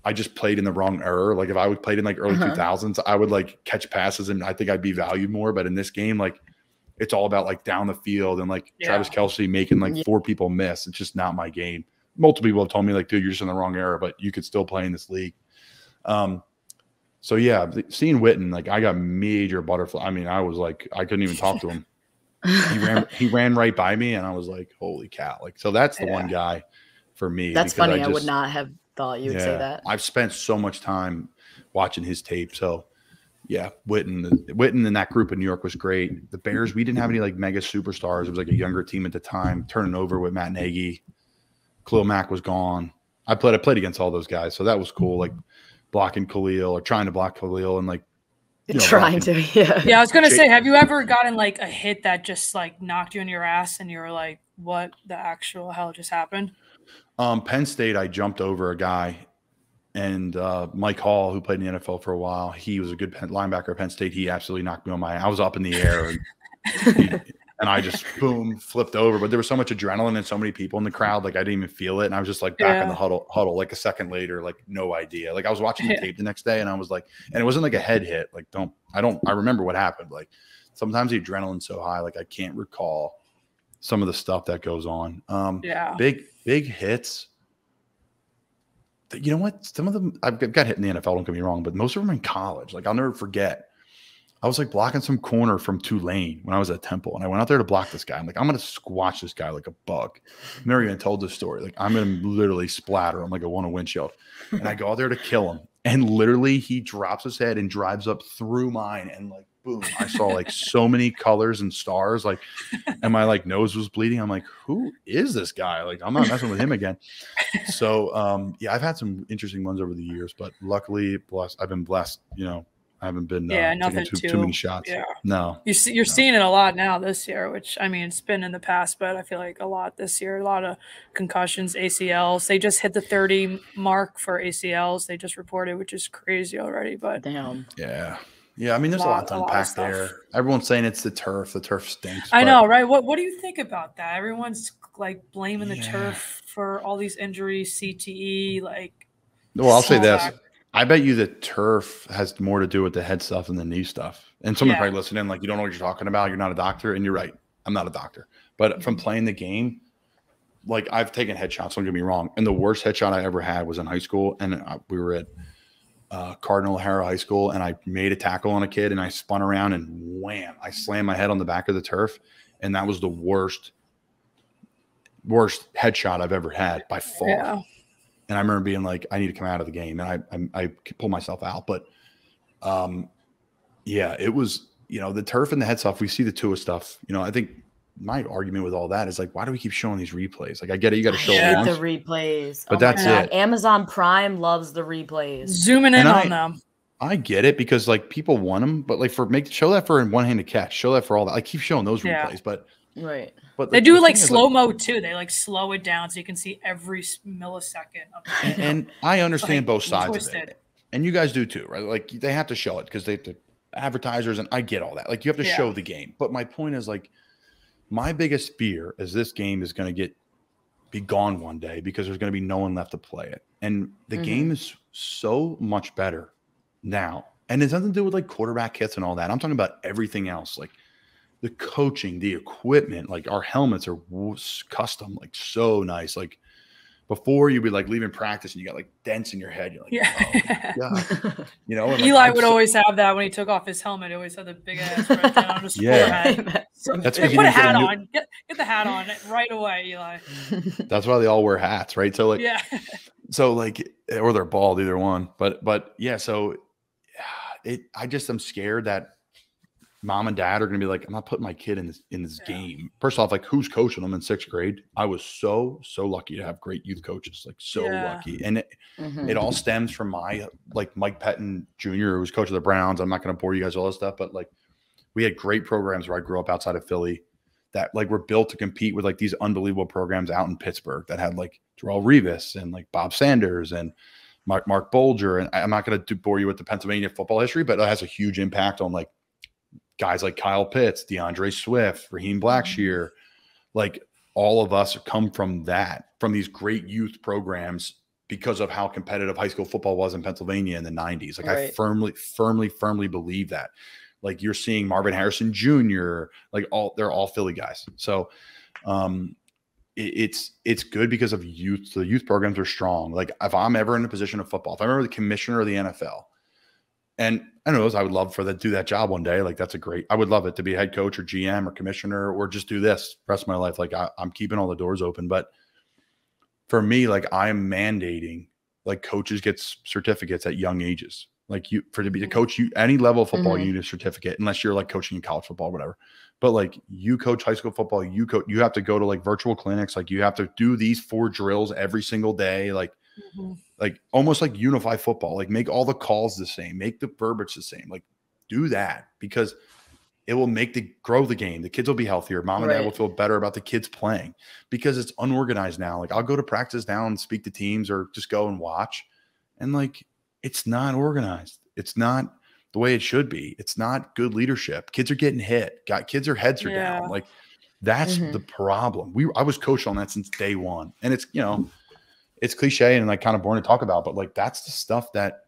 I just played in the wrong era. Like, if I would played in like early 2000s, I would like catch passes and I think I'd be valued more. But in this game, like, it's all about like down the field and like Travis Kelce making like 4 people miss. It's just not my game. Multiple people have told me like, dude, you're just in the wrong era, but you could still play in this league. So yeah, seeing Witten, like, I got major butterfly. I mean, I was like, I couldn't even talk to him. He ran right by me, and I was like, holy cow. Like, so that's the one guy for me. That's funny. I would not have thought you would say that. I've spent so much time. watching his tape. So yeah, Witten in that group in New York was great. The Bears, we didn't have any like mega superstars. It was like a younger team at the time, turning over with Matt Nagy. Khalil Mack was gone. I played against all those guys, so that was cool. Like blocking Khalil or trying to block Khalil and like trying to, yeah. Yeah, I was gonna say, have you ever gotten like a hit that just like knocked you on your ass and you were like, what the actual hell just happened? Penn State, I jumped over a guy, and Mike Hall, who played in the NFL for a while, he was a good linebacker at Penn State. He absolutely knocked me on I was up in the air, and I just boom flipped over. But there was so much adrenaline and so many people in the crowd, like I didn't even feel it, and I was just like back in the huddle like a second later, like no idea. Like I was watching the tape the next day, and I was like, and it wasn't like a head hit. Like I remember what happened. Like sometimes the adrenaline's so high, like I can't recall some of the stuff that goes on. Big hits. You know what? Some of them I've got hit in the NFL, don't get me wrong, but most of them in college. Like I'll never forget. I was like blocking some corner from Tulane when I was at Temple, and I went out there to block this guy. I'm like, I'm going to squash this guy like a bug. I've never even told this story. Like I'm going to literally splatter him like I won a windshield. And I go out there to kill him. And literally he drops his head and drives up through mine. And like, boom, I saw like so many colors and stars, like, and my like nose was bleeding. I'm like, who is this guy? Like, I'm not messing with him again. So, yeah, I've had some interesting ones over the years, but luckily I've been blessed, you know. I haven't been nothing too many shots. Yeah. No. You're seeing it a lot now this year, which I mean it's been in the past, but I feel like a lot this year. A lot of concussions, ACLs. They just hit the 30 mark for ACLs. They just reported, which is crazy already. But damn. Yeah. Yeah. I mean, there's a lot to unpack there. Everyone's saying it's the turf. The turf stinks. I know, right? What do you think about that? Everyone's like blaming the turf for all these injuries, CTE, like. Well, I'll say this. I bet you the turf has more to do with the head stuff than the knee stuff. And someone probably listening, like, you don't know what you're talking about. You're not a doctor. And you're right. I'm not a doctor. But from playing the game, like, I've taken headshots. Don't get me wrong. And the worst headshot I ever had was in high school. And we were at Cardinal O'Hara High School. And I made a tackle on a kid. And I spun around and wham, I slammed my head on the back of the turf. And that was the worst headshot I've ever had by far. Yeah. And I remember being like, I need to come out of the game. And I pulled myself out. But, yeah, it was, you know, the turf and the head stuff. We see the Tua stuff. You know, I think my argument with all that is like, why do we keep showing these replays? Like, I get it. You got to show the replays. But that's it. Amazon Prime loves the replays. Zooming in on them. I get it because, like, people want them. But, like, show that for a one-handed catch. Show that for all that. I keep showing those replays. But right. But they do like slow-mo too. They like slow it down so you can see every millisecond. And I understand both sides of it. And you guys do too, right? Like they have to show it because they have to advertisers, and I get all that. Like you have to show the game. But my point is, like, my biggest fear is this game is going to be gone one day because there's going to be no one left to play it. And the game is so much better now. And it has nothing to do with like quarterback hits and all that. I'm talking about everything else. Like the coaching, the equipment, like our helmets are custom, like so nice. Like before you'd be like leaving practice and you got like dents in your head. You're like, oh, you know, Eli would always have that when he took off his helmet. He always had the big ass right down on his forehead. That's put a hat on. Get the hat on right away, Eli. That's why they all wear hats, right? So like, so like, or they're bald, either one. But yeah, so I'm scared that mom and dad are going to be like, I'm not putting my kid in this game. First off, like who's coaching them in 6th grade? I was so lucky to have great youth coaches, like lucky. And it all stems from my, like Mike Pettin Jr., who was coach of the Browns. I'm not going to bore you guys all this stuff, but like we had great programs where I grew up outside of Philly that like were built to compete with like these unbelievable programs out in Pittsburgh that had like Darrelle Revis and like Bob Sanders and Mark Bolger. And I'm not going to bore you with the Pennsylvania football history, but it has a huge impact on like guys like Kyle Pitts, DeAndre Swift, Raheem Blackshear, like all of us come from these great youth programs because of how competitive high school football was in Pennsylvania in the 90s. Like I firmly believe that. Like you're seeing Marvin Harrison Jr., like they're all Philly guys. So it's good because of youth. The youth programs are strong. Like if I'm ever in a position of football, if I'm ever the commissioner of the NFL, and I don't know, I would love for that do that job one day. Like I would love it to be head coach or GM or commissioner or just do this the rest of my life. Like I'm keeping all the doors open. But for me, like I'm mandating like coaches get certificates at young ages. Like to be a coach, any level of football, Mm-hmm. you need a certificate, unless you're like coaching in college football, or whatever. But like you coach high school football, you have to go to like virtual clinics. Like you have to do these 4 drills every single day. Like almost like unify football, like make all the calls the same, make the verbiage the same, like do that, because it will grow the game. The kids will be healthier. Mom and dad will feel better about the kids playing, because it's unorganized now. Like I'll go to practice now and speak to teams, or just go and watch. And like, it's not organized. It's not the way it should be. It's not good leadership. Kids are getting hit. Kids' heads are down. Like that's the problem. I was coached on that since day one. And it's, it's cliche and like kind of boring to talk about, but like, that's the stuff that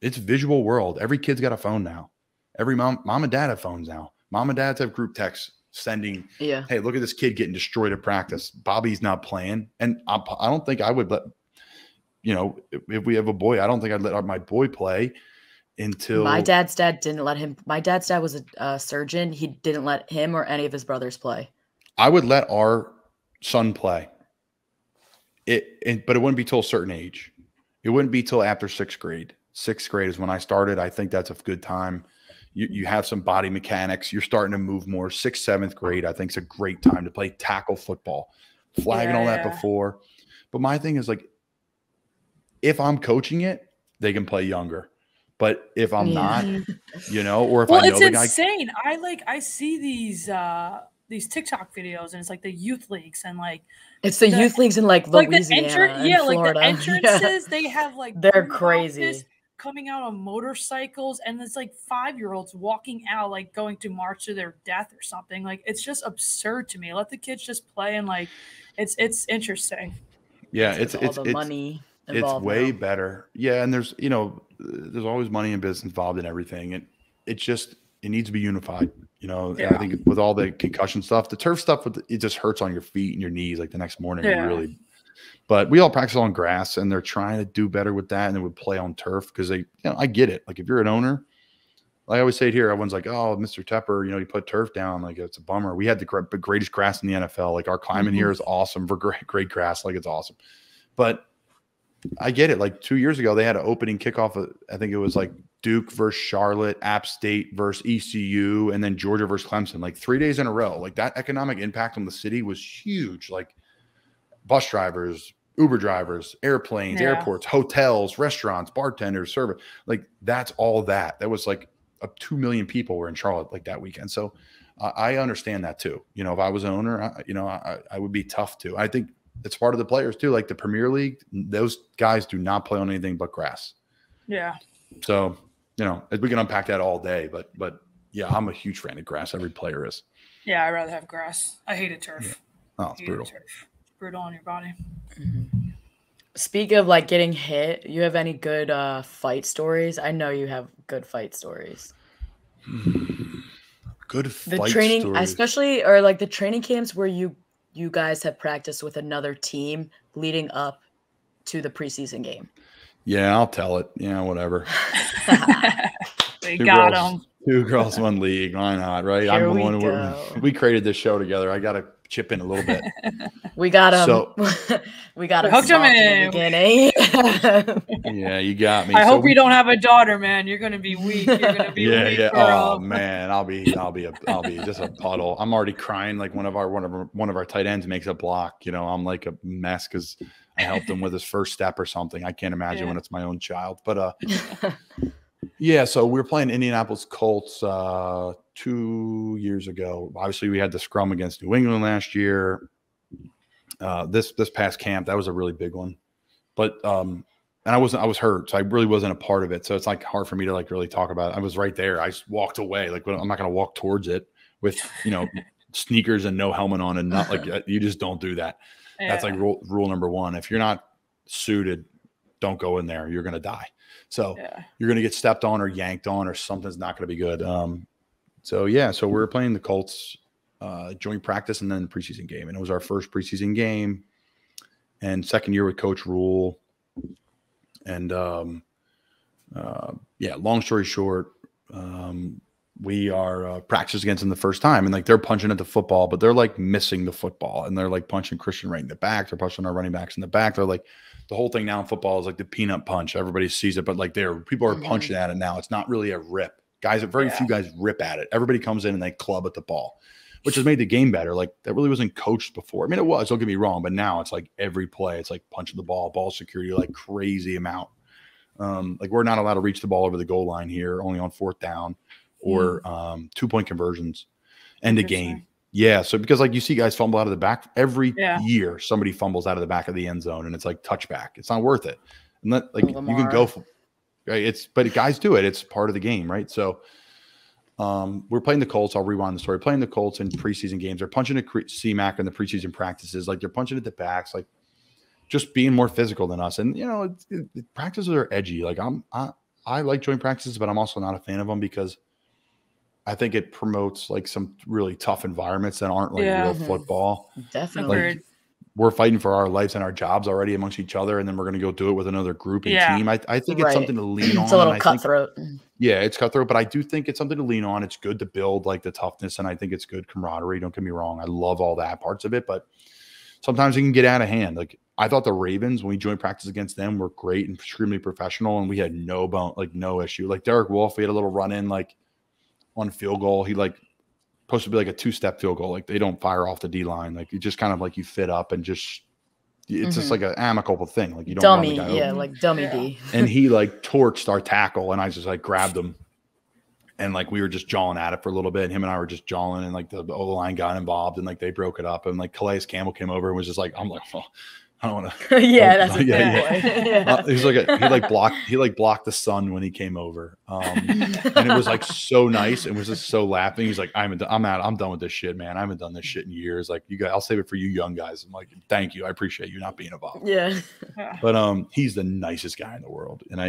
it's visual world. Every kid's got a phone now. Every mom and dad have phones now. Mom and dads have group texts sending, hey, look at this kid getting destroyed at practice. Bobby's not playing. And I don't think I would let, if we have a boy, I don't think I'd let my boy play until my dad's dad didn't let him. My dad's dad was a surgeon. He didn't let him or any of his brothers play. I would let our son play. But it wouldn't be till a certain age. It wouldn't be till after 6th grade. 6th grade is when I started. I think that's a good time. You have some body mechanics. You're starting to move more. 6th, 7th grade, I think, is a great time to play tackle football. Flag and all that before. But my thing is, like, if I'm coaching it, they can play younger. But if I'm not, or if I know the guy. Well, it's insane. I see these TikTok videos, and it's like the youth leagues, and like it's the youth leagues in like Louisiana, like Florida. the entrances, they have like they're crazy. Coming out on motorcycles, and it's like 5-year-olds walking out, like going to march to their death or something. Like it's just absurd to me. Let the kids just play, and like it's interesting. Yeah, it's money involved. It's way better. Yeah, and there's always money and business involved in everything, and it needs to be unified. I think with all the concussion stuff, the turf stuff, it just hurts on your feet and your knees like the next morning. Really. But we all practice on grass, and they're trying to do better with that, and they would play on turf because I get it. Like if you're an owner, like I always say it here, everyone's like, "Oh, Mr. Tepper, you put turf down." Like it's a bummer. We had the greatest grass in the NFL. Like our climate here is awesome for great grass. Like it's awesome. But I get it. Like 2 years ago, they had an opening kickoff. I think it was like Duke versus Charlotte, App State versus ECU, and then Georgia versus Clemson. Like 3 days in a row. Like that economic impact on the city was huge. Like bus drivers, Uber drivers, airplanes, airports, hotels, restaurants, bartenders, service. Like that's all that. That was like 2 million people were in Charlotte like that weekend. So I understand that too. If I was an owner, I would be tough too. I think it's part of the players too. Like the Premier League, those guys do not play on anything but grass. Yeah. So, we can unpack that all day, but yeah, I'm a huge fan of grass. Every player is. Yeah, I'd rather have grass. I hated turf. Yeah. Oh, it's brutal. Turf. Brutal on your body. Speak of like getting hit, you have any good fight stories? I know you have good fight stories. Good fight stories. Especially, or like the training camps where you guys have practiced with another team leading up to the preseason game. Yeah, I'll tell it. Yeah, whatever. We got them. 2 girls, 1 league. Why not, right? Here I'm the one. We created this show together. I got to chip in a little bit. We got him. We got him. Hooked him in the beginning. Yeah, you got me. I hope you don't have a daughter, man. You're going to be weak. You're going to be weak. Yeah. Girl. Oh man, I'll be just a puddle. I'm already crying. Like one of our tight ends makes a block. I'm like a mess because I helped him with his first step or something. I can't imagine when it's my own child. But yeah. So we were playing Indianapolis Colts 2 years ago. Obviously, we had the scrum against New England last year. This past camp, that was a really big one. But and I was hurt, so I really wasn't a part of it. So it's like hard for me to like really talk about it. I was right there. I just walked away. Like I'm not going to walk towards it with sneakers and no helmet on, and not like you just don't do that. Yeah. That's like rule number 1. If you're not suited, don't go in there. You're going to die. So you're going to get stepped on or yanked on, or something's not going to be good. So we were playing the Colts joint practice and then the preseason game, and it was our first preseason game and second year with Coach Rhule. And long story short, we are practiced against them the first time, and like they're punching at the football, but they're like missing the football, and they're like punching Christian right in the back. They're punching our running backs in the back. They're like, the whole thing now in football is like the peanut punch. Everybody sees it, but like people are punching at it now. It's not really a rip. Very few guys rip at it. Everybody comes in and they club at the ball, which has made the game better. Like that really wasn't coached before. I mean, it was, don't get me wrong, but now it's like every play, it's like punching the ball security, like crazy amount. Like we're not allowed to reach the ball over the goal line here, only on 4th down or 2-point conversions end of game. Yeah. So because like you see guys fumble out of the back every year, somebody fumbles out of the back of the end zone and it's like touchback. It's not worth it. And that, like you can go for, right. But guys do it. It's part of the game. Right. So we're playing the Colts. I'll rewind the story. Playing the Colts in preseason games. They're punching at C-Mac in the preseason practices. Like they're punching at the backs, like just being more physical than us. And, you know, practices are edgy. Like I like joint practices, but I'm also not a fan of them because I think it promotes like some really tough environments that aren't like real football. Definitely. Like, we're fighting for our lives and our jobs already amongst each other, and then we're going to go do it with another group and team. I think it's something to lean on. It's a little cutthroat. It's cutthroat, but I do think it's something to lean on. It's good to build like the toughness, and I think it's good camaraderie. Don't get me wrong. I love all that parts of it, but sometimes it can get out of hand. Like I thought the Ravens, when we joined practice against them, were great and extremely professional, and we had no issue. Like Derek Wolfe, we had a little run in like on field goal. He like supposed to be like a 2-step field goal. Like they don't fire off the D line. Like you just kind of like you fit up and just it's just like an amicable thing. Like you don't dummy, run the guy over. like dummy D. And he like torched our tackle, and I just like grabbed him, and like we were just jawing at it for a little bit. And him and I were just jawing, and like the O-line got involved, and like they broke it up. And like Calais Campbell came over and was just like, I'm like, well, I don't want to. That's a good boy. He's like he blocked the sun when he came over, and it was like so nice and was just so laughing. He's like, I'm done with this shit, man. I haven't done this shit in years. Like you guys, I'll save it for you young guys. I'm like, thank you, I appreciate you not being involved. Yeah, but he's the nicest guy in the world, and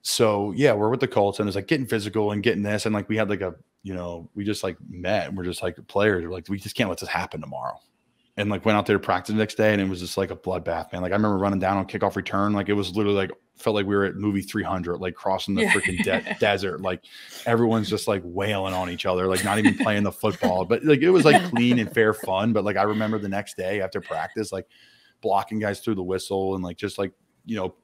so yeah, we're with the Colts, and it's like getting physical and getting this, and like we had like we just like met, and we're just like players. We're like, we just can't let this happen tomorrow. And like went out there to practice the next day, and it was just like a bloodbath, man. Like I remember running down on kickoff return. Like it was literally like, felt like we were at movie 300, like crossing the freaking desert. Like everyone's just like wailing on each other, like not even playing the football. But like it was like clean and fair fun. But like I remember the next day after practice, like blocking guys through the whistle and like just like,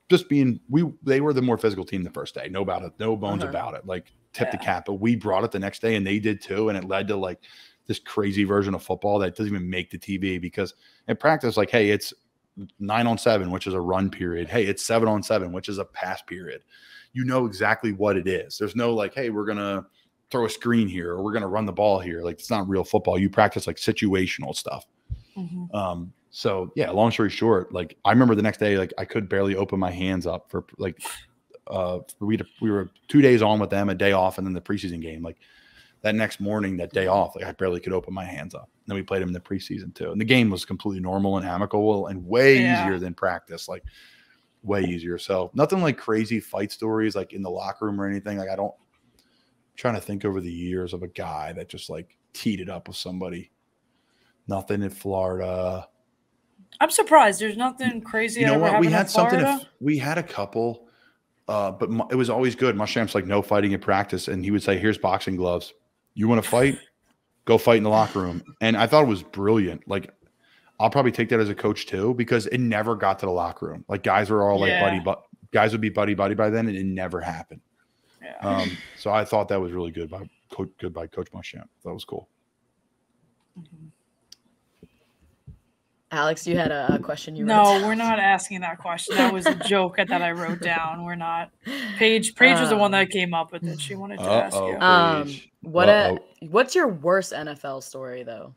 just being, they were the more physical team the first day. No bones about it. Like tip the cap. But we brought it the next day, and they did too. And it led to like this crazy version of football that doesn't even make the TV, because in practice, like, hey, it's 9-on-7, which is a run period. Hey, it's 7-on-7, which is a pass period. You know exactly what it is. There's no like, hey, we're going to throw a screen here, or we're going to run the ball here. Like it's not real football. You practice like situational stuff. So yeah, long story short, like I remember the next day, like I could barely open my hands up for like, we were 2 days on with them, a day off, and then the preseason game. Like that next morning, that day off, like I barely could open my hands up. And then we played them in the preseason too. And the game was completely normal and amicable and way easier than practice, like way easier. So nothing like crazy fight stories, like in the locker room or anything. Like I'm trying to think over the years of a guy that just like teed it up with somebody. Nothing in Florida. I'm surprised there's nothing crazy. You know what? We had something. We had a couple, but it was always good. Muschamp's like no fighting in practice, and he would say, "Here's boxing gloves. You want to fight? Go fight in the locker room." And I thought it was brilliant. Like I'll probably take that as a coach too, because it never got to the locker room. Like guys were all like buddy, but guys would be buddy by then, and it never happened. Yeah. So I thought that was really good by Coach Muschamp. That was cool. Alex, you had a question you wrote down. We're not asking that question. That was a joke that I wrote down. We're not. Paige was the one that came up with it. She wanted to ask you. What's your worst NFL story though?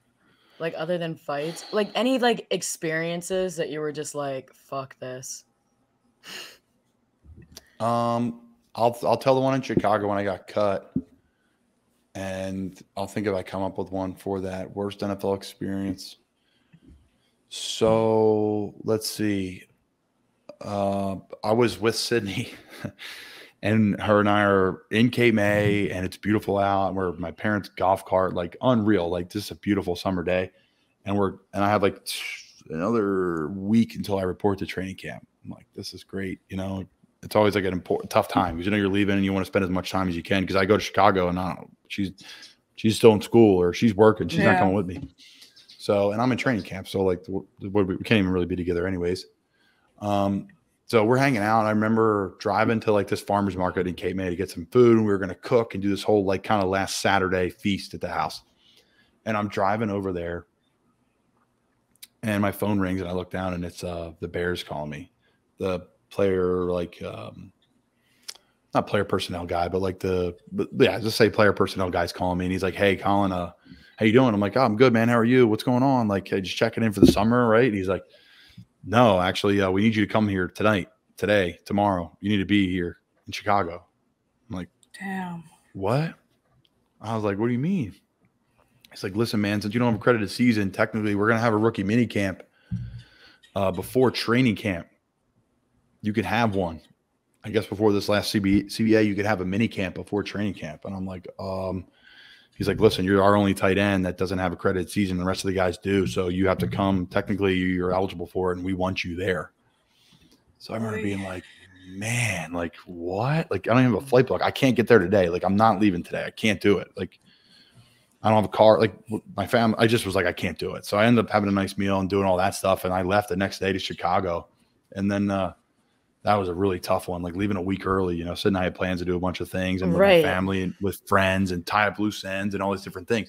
Like other than fights, like any like experiences that you were just like, fuck this. I'll tell the one in Chicago when I got cut, and I'll think if I come up with one for that worst NFL experience. So let's see. I was with Sydney, and her and I are in Cape May, and it's beautiful out. And we're my parents' golf cart, like unreal, like just a beautiful summer day. And I have like another week until I report to training camp. I'm like, this is great, it's always like an important, tough time because you're leaving and you want to spend as much time as you can. Because I go to Chicago and she's still in school or she's working. She's not coming with me. So, and I'm in training camp. So like we can't even really be together anyways. So we're hanging out. I remember driving to like this farmer's market in Cape May to get some food, and we were going to cook and do this whole like kind of last Saturday feast at the house. And I'm driving over there and my phone rings and I look down and it's the Bears calling me. The player, like not player personnel guy, but like just say player personnel guy's calling me, and he's like, "Hey, Colin, how you doing?" I'm like, "Oh, I'm good, man. How are you? What's going on? Like, just checking in for the summer, right?" And he's like, "No, actually, we need you to come here today, tomorrow. You need to be here in Chicago." I'm like, "Damn, what?" I was like, "What do you mean?" He's like, "Listen, man, since you don't have a credited season, technically we're going to have a rookie mini camp before training camp. You could have one. I guess before this last CBA, you could have a mini camp before training camp." And I'm like, he's like, "Listen, you're our only tight end that doesn't have a credited season. The rest of the guys do. So you have to come. Technically, you're eligible for it, and we want you there." So I remember being like, man, like what? Like, I don't even have a flight book. I can't get there today. Like, I'm not leaving today. I can't do it. Like, I don't have a car. Like my family, I just was like, I can't do it. So I ended up having a nice meal and doing all that stuff. And I left the next day to Chicago. And then that was a really tough one, like leaving a week early. You know, Sid and I had plans to do a bunch of things and with my family and with friends and tie up loose ends and all these different things.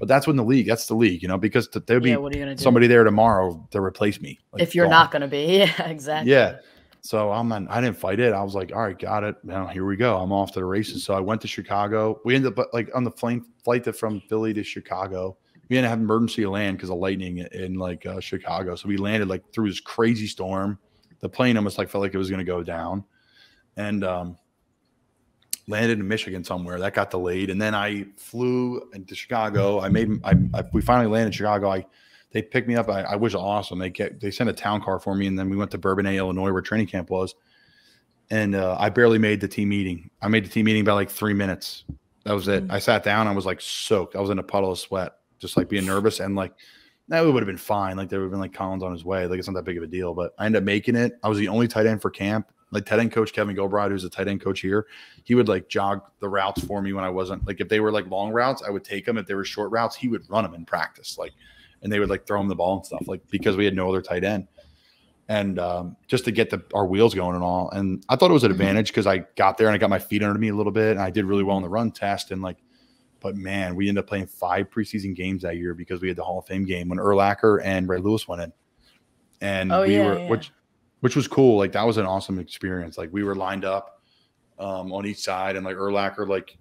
But that's the league, you know, because there'll be somebody there tomorrow to replace me. Like, if you're not going to be. Yeah, exactly. Yeah. So I didn't fight it. I was like, all right, got it. Now here we go. I'm off to the races. So I went to Chicago. We ended up like on the flight from Philly to Chicago. We ended up having emergency land because of lightning in like Chicago. So we landed like through this crazy storm. The plane almost like felt like it was going to go down, and landed in Michigan somewhere. That got delayed, and then I flew into Chicago. We finally landed in Chicago. They picked me up. I was awesome. They sent a town car for me, and then we went to Bourbonnais, Illinois, where training camp was. And I barely made the team meeting. I made the team meeting by like 3 minutes. That was it. I sat down. I was like soaked. I was in a puddle of sweat, just like being nervous. And like, that would have been fine. Like there would have been like Colin's on his way. Like it's not that big of a deal. But I ended up making it. I was the only tight end for camp. Like tight end coach Kevin Gilbride, who's a tight end coach here, he would like jog the routes for me when I wasn't. Like if they were like long routes, I would take them. If they were short routes, he would run them in practice. Like. And they would like throw him the ball and stuff, like because we had no other tight end, and just to get our wheels going and all. And I thought it was an advantage because I got there and I got my feet under me a little bit, and I did really well in the run test. And like, but man, we ended up playing 5 preseason games that year because we had the Hall of Fame game when Urlacher and Ray Lewis went in, and which was cool. Like that was an awesome experience. Like we were lined up on each side, and like Urlacher like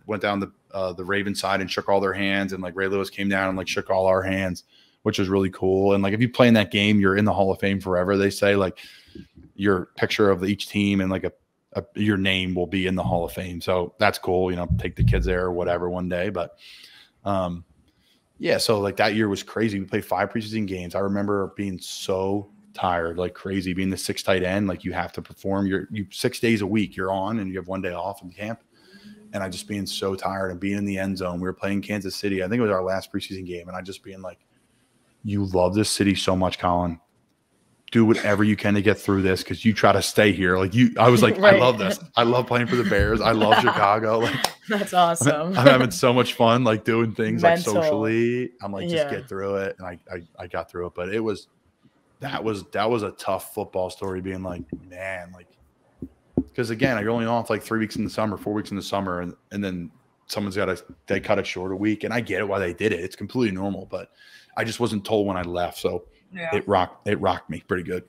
went down the Raven side and shook all their hands, and like Ray Lewis came down and like shook all our hands, which was really cool. And like if you play in that game, you're in the Hall of Fame forever. They say like your picture of each team and like your name will be in the Hall of Fame. So that's cool. You know, take the kids there or whatever one day. But yeah, so like that year was crazy. We played 5 preseason games. I remember being so tired, like crazy, being the 6th tight end. Like you have to perform you 6 days a week you're on, and you have 1 day off in camp. And I just being so tired and being in the end zone. We were playing Kansas City. I think it was our last preseason game. And I just being like, you love this city so much, Colin. Do whatever you can to get through this because you try to stay here. Like I was like, I love this. I love playing for the Bears. I love Chicago. Like that's awesome. I'm having so much fun, like doing things like socially. I'm like, just get through it. And I got through it. But that was a tough football story being like, man, like, because again, you're only off like 3 weeks in the summer, 4 weeks in the summer, and then someone's they cut it short a week, and I get it why they did it. It's completely normal, but I just wasn't told when I left, so it rocked me pretty good.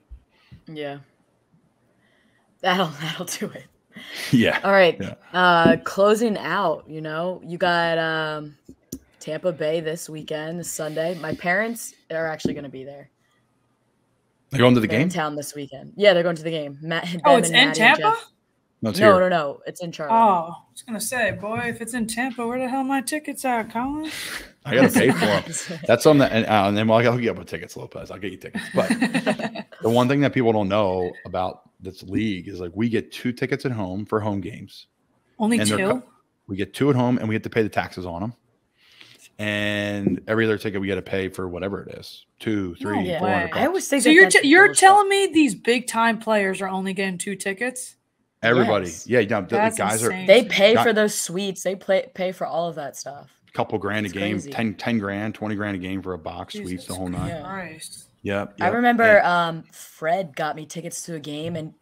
Yeah, that'll do it. Yeah. All right. Yeah. Closing out, you know, you got Tampa Bay this weekend, this Sunday. My parents are actually going to be there. They're going to the game? In town this weekend. Yeah, they're going to the game. It's in Tampa? No. It's in Charlotte. Oh, I was going to say, boy, if it's in Tampa, where the hell are my tickets at, Colin? I got to pay for them. That's something and then I'll get you up with tickets, Lopez. I'll get you tickets. But the one thing that people don't know about this league is like we get 2 tickets at home for home games. Only 2? We get 2 at home, and we have to pay the taxes on them. and every other ticket we got to pay for whatever it is, $200, $300, $400. I always say so. You're telling me these big time players are only getting 2 tickets? Everybody, yes. yeah, the guys insane. They pay for those suites. They pay for all of that stuff. A couple grand a game, crazy. 10 grand, 20 grand a game for a box, suites, the whole night. Yep. I remember Fred got me tickets to a game, and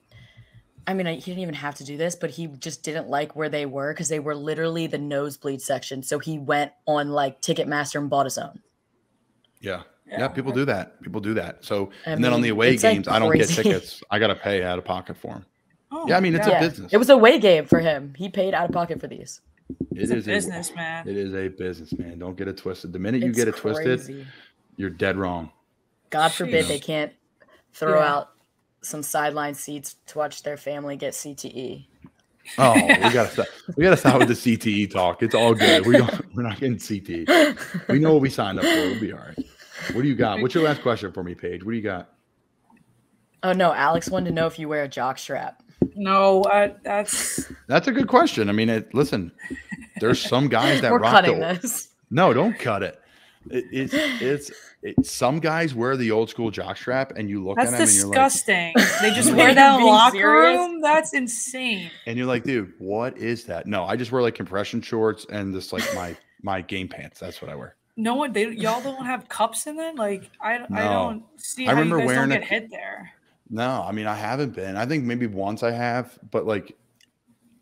I mean, he didn't even have to do this, but he just didn't like where they were because they were literally the nosebleed section. So he went on like Ticketmaster and bought his own. Yeah. People do that. People do that. So, I and then on the away games, like I don't get crazy. tickets. I got to pay out of pocket for them. Oh, yeah, I mean, it's a business. It was a away game for him. He paid out of pocket for these. It is a business, man. It is a business, man. Don't get it twisted. The minute you get it twisted, you're dead wrong. God forbid they can't throw out some sideline seats to watch their family get CTE. Oh, we gotta stop with the CTE talk. It's all good. We're not getting CTE. We know what we signed up for. We'll be all right. What do you got? What's your last question for me, Paige? What do you got? Oh no, Alex wanted to know if you wear a jockstrap. No, that's a good question. I mean, listen, there's some guys that rock cutting this. No, don't cut it. It's some guys wear the old school jockstrap, and you look at them and you're like, that's disgusting. They just wear that in the locker room. That's insane. And you're like, dude, what is that? No, I just wear like compression shorts and just like my game pants. That's what I wear. No one, y'all don't have cups in them. Like I don't see how you guys don't get hit there. No, I mean I haven't been. I think maybe once I have, but like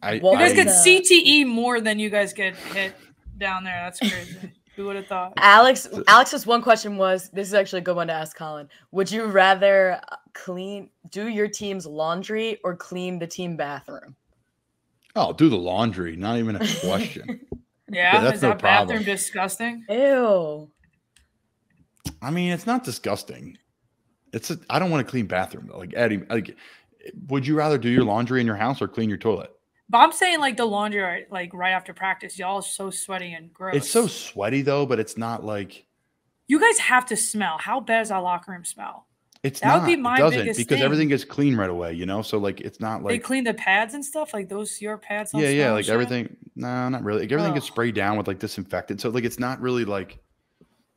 you guys get CTE more than you guys get hit down there. That's crazy. Who would have thought? Alex's one question was, this is actually a good one to ask Colin. Would you rather do your team's laundry or clean the team bathroom? Oh, do the laundry. Not even a question. Yeah, is that bathroom disgusting? Ew. I mean, it's not disgusting. I don't want to clean bathroom though. Like Eddie, would you rather do your laundry in your house or clean your toilet? But I'm saying like the laundry, like right after practice, y'all are so sweaty and gross. It's so sweaty though, but it's not like. You guys have to smell. How bad does our locker room smell? That would be my biggest because thing. Everything gets clean right away, you know. So like, it's not like they clean the pads and stuff, like your pads. Yeah, like everything. No, not really. Like, everything gets sprayed down with like disinfectant. So like, it's not really like.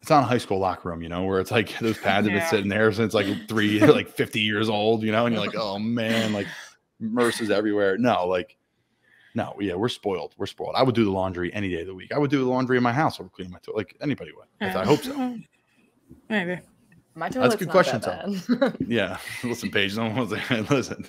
It's not a high school locker room, you know, where it's like those pads have been sitting there since like 50 years old, you know, and you're like, oh man, like Merce is everywhere. No, yeah, we're spoiled. We're spoiled. I would do the laundry any day of the week. I would do the laundry in my house over cleaning my toilet, like anybody would. Yeah. I hope so. Maybe. My toilet's That's a good not question, that bad. Yeah. Listen, Paige, no one was like, listen.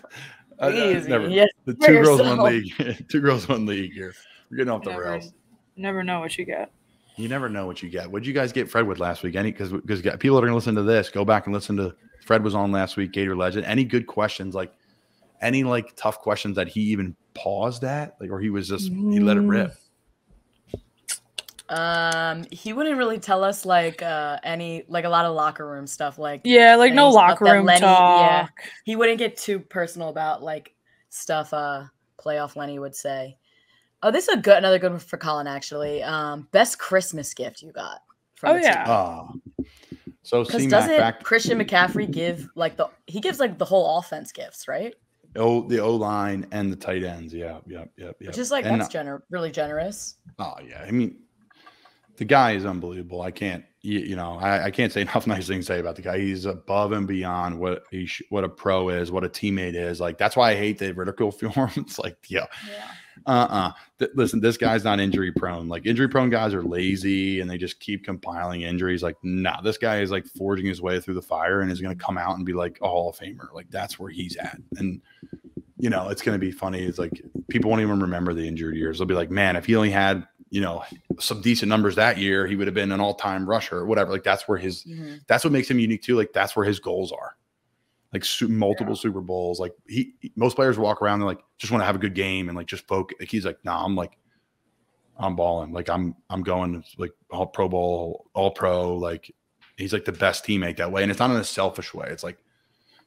Never. Yes, the two girls, one league. 2 girls, 1 league here. We're getting off the rails. Never know what you get. You never know what you get. What did you guys get Fred with last week? Because people that are going to listen to this, go back and listen to Fred was on last week, Gator Legend. Any good questions, like any like tough questions that he even paused at, like, or he was just he let it rip. He wouldn't really tell us like any like a lot of locker room stuff, like like no locker room talk. Yeah, he wouldn't get too personal about like stuff. Playoff Lenny would say. Oh, this is another good one for Colin, actually. Best Christmas gift you got from the team. So because doesn't Christian McCaffery give like gives like the whole offense gifts, right? Oh, the O-line and the tight ends. Yeah. Which is like, that's really generous. Oh yeah. I mean, the guy is unbelievable. I can't, I can't say enough nice things to say about the guy. He's above and beyond what a pro is, what a teammate is. Like, that's why I hate the ridicule film. It's like, listen, this guy's not injury prone. Like, injury prone guys are lazy and they just keep compiling injuries. Like, nah, this guy is like forging his way through the fire and is going to come out and be like a Hall of Famer. Like, that's where he's at. And, it's going to be funny. It's like, people won't even remember the injured years. They'll be like, man, if he only had, some decent numbers that year, he would have been an all-time rusher or whatever. Like, that's where that's what makes him unique too. Like, that's where his goals are. Like, multiple Super Bowls. Like, most players walk around and like just want to have a good game and like just focus. Like, he's like, nah, I'm balling. Like, I'm going like all Pro Bowl, all pro. Like, he's like the best teammate that way. And it's not in a selfish way. It's like,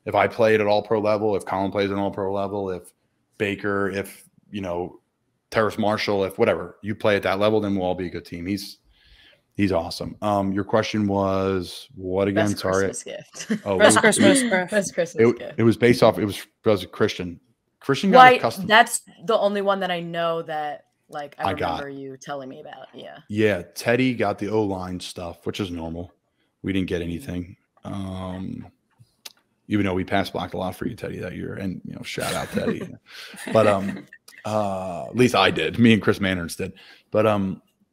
if I played at all pro level, if Colin plays at all pro level, if Baker, if Terrace Marshall, if whatever, you play at that level, then we'll all be a good team. He's awesome. Your question was what again? Best Sorry. Christmas gift. Oh, Best Christmas gift. It was based off. It was Christian. Christian got a custom. That's the only one that I know that Like I remember you telling me about. Yeah. Yeah. Teddy got the O-line stuff, which is normal. We didn't get anything. Even though we passed blocked a lot for you, Teddy, that year. And, shout out Teddy. But at least I did. Me and Chris Manners did. But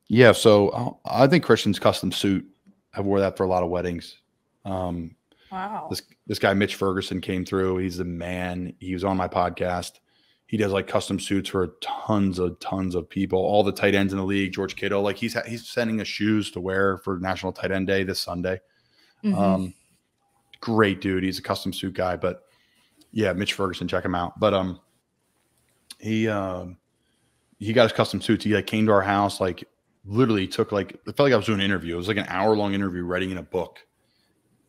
yeah, so I think Christian's custom suit, I wore that for a lot of weddings. Wow. This guy, Mitch Ferguson, came through. He's the man. He was on my podcast. He does like custom suits for tons of people, all the tight ends in the league. George Kittle, like he's sending us shoes to wear for National Tight End Day this Sunday. Mm-hmm. Great dude. He's a custom suit guy, but yeah, Mitch Ferguson, check him out. But he got his custom suits. He like came to our house, like literally took like, I felt like I was doing an interview. It was like an hour-long interview writing in a book.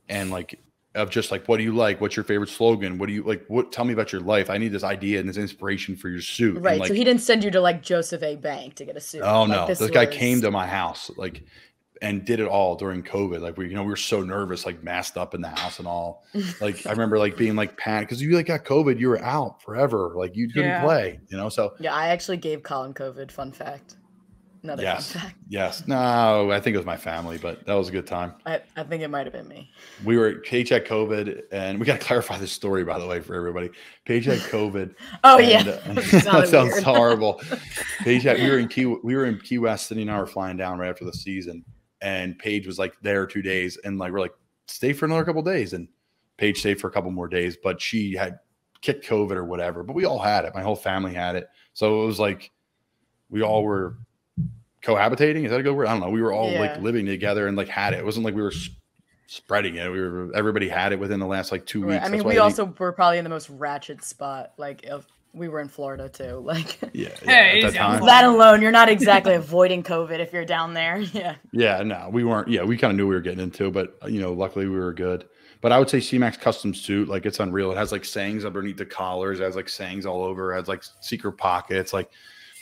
And like of just like, what do you like? What's your favorite slogan? What do you like? Tell me about your life. I need this idea and this inspiration for your suit. Right. And like, so he didn't send you to like Joseph A. Bank to get a suit. Oh no. This guy came to my house like and did it all during COVID. Like we were so nervous, like masked up in the house and all. Like I remember like being like panicked because you like got COVID, you were out forever. Like you couldn't play, So yeah, I actually gave Colin COVID. Fun fact. Another fun fact. Yes. No, I think it was my family, but that was a good time. I think it might have been me. We were Paige had COVID, and we got to clarify this story, by the way, for everybody. Paige had COVID. Oh and, yeah, that sounds horrible. Paige had. We were in Key West. Cindy and I were flying down right after the season, and Paige was like there 2 days, and like we're like stay for another couple of days, and Paige stayed for a couple more days, but she had kicked COVID or whatever. But we all had it. My whole family had it, so it was like we all were cohabitating. Is that a good word? I don't know. We were all like living together and like had it. It wasn't like we were spreading it. Everybody had it within the last like 2 weeks. I mean, we also were probably in the most ratchet spot. Like we were in Florida too. Like that alone, you're not exactly avoiding COVID if you're down there. Yeah. Yeah. No, we weren't. Yeah, we kind of knew we were getting into, but luckily we were good. But I would say C-Max custom suit, like it's unreal. It has like sayings underneath the collars. It has like sayings all over. It has like secret pockets. Like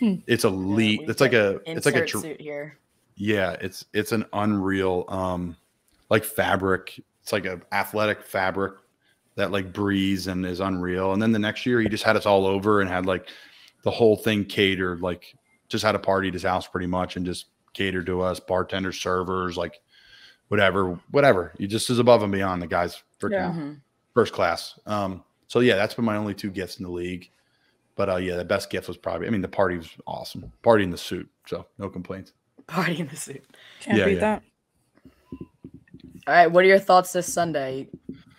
it's elite. It's like a suit here. Yeah, it's an unreal like fabric. It's like an athletic fabric that like breathes and is unreal. And then the next year he just had us all over and had like the whole thing catered, like just had a party at his house pretty much and just catered to us, bartenders, servers, like whatever. He just is above and beyond. The guy's freaking first class. So yeah, that's been my only 2 gifts in the league. But yeah, the best gift was probably, the party was awesome. Party in the suit. So no complaints. Party in the suit. Can't beat that. All right. What are your thoughts this Sunday?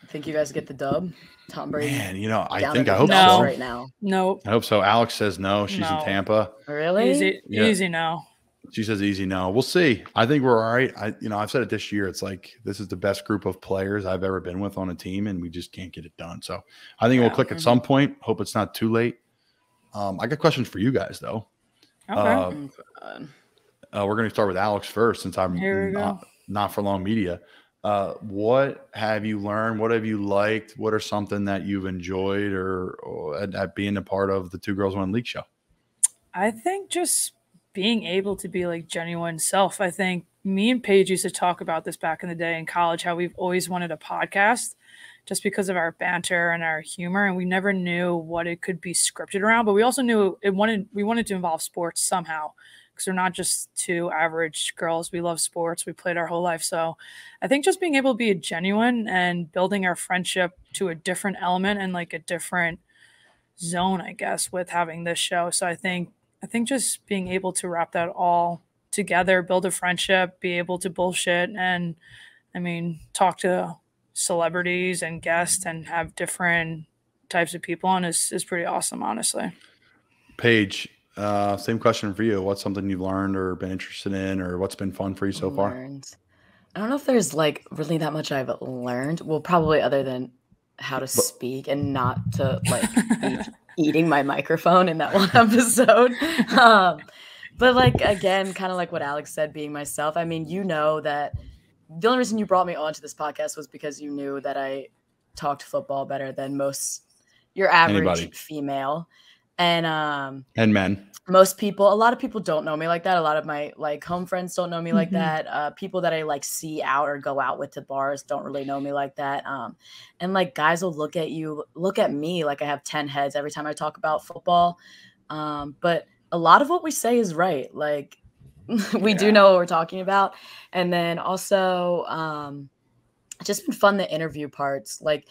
Think you guys get the dub? Tom Brady? Man, I hope so. Right now. Nope. I hope so. Alex says no. She's in Tampa. Really? Easy no. She says easy no. We'll see. I think we're all right. I've said it this year. It's like this is the best group of players I've ever been with on a team, and we just can't get it done. So I think we'll click at some point. Hope it's not too late. I got questions for you guys though. Okay. We're going to start with Alex first, since I'm not for long media. What have you learned? What have you liked? What are something that you've enjoyed or at being a part of the Two Girls One League show? I think just being able to be like genuine self. I think me and Paige used to talk about this back in the day in college, how we've always wanted a podcast just because of our banter and our humor. And we never knew what it could be scripted around, but we also knew we wanted to involve sports somehow, because we're not just 2 average girls. We love sports. We played our whole life. So I think just being able to be genuine and building our friendship to a different element and like a different zone, I guess, with having this show. So I think just being able to wrap that all together, build a friendship, be able to bullshit and talk to celebrities and guests and have different types of people on is pretty awesome, honestly. Paige, same question for you. What's something you've learned or been interested in, or what's been fun for you so far? I don't know if there's like really that much I've learned. Well, probably other than how to speak and not to like be eating my microphone in that one episode. But like, again, kind of like what Alex said, being myself. I mean, that the only reason you brought me onto this podcast was because you knew that I talked football better than your average female. And men. Most people, a lot of people don't know me like that. A lot of my like home friends don't know me like that. People that I like see out or go out with to bars don't really know me like that. And like guys will look at me like I have 10 heads every time I talk about football. But a lot of what we say is right. Like we do know what we're talking about. And then also it's just been fun, the interview parts. Like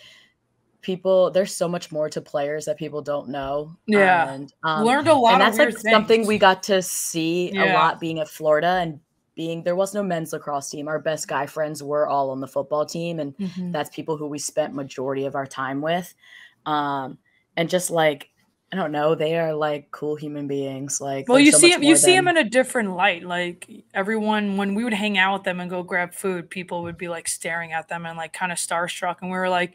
there's so much more to players that people don't know. Yeah. And learned a lot and of that's weird like things. something we got to see a Yeah. lot being at Florida, and there was no men's lacrosse team. Our best guy friends were all on the football team, and that's people who we spent majority of our time with. And just like, I don't know, they are like cool human beings. Like, well, you so see them in a different light. Like everyone, when we would hang out with them and go grab food, people would be like staring at them and like kind of starstruck, and we were like,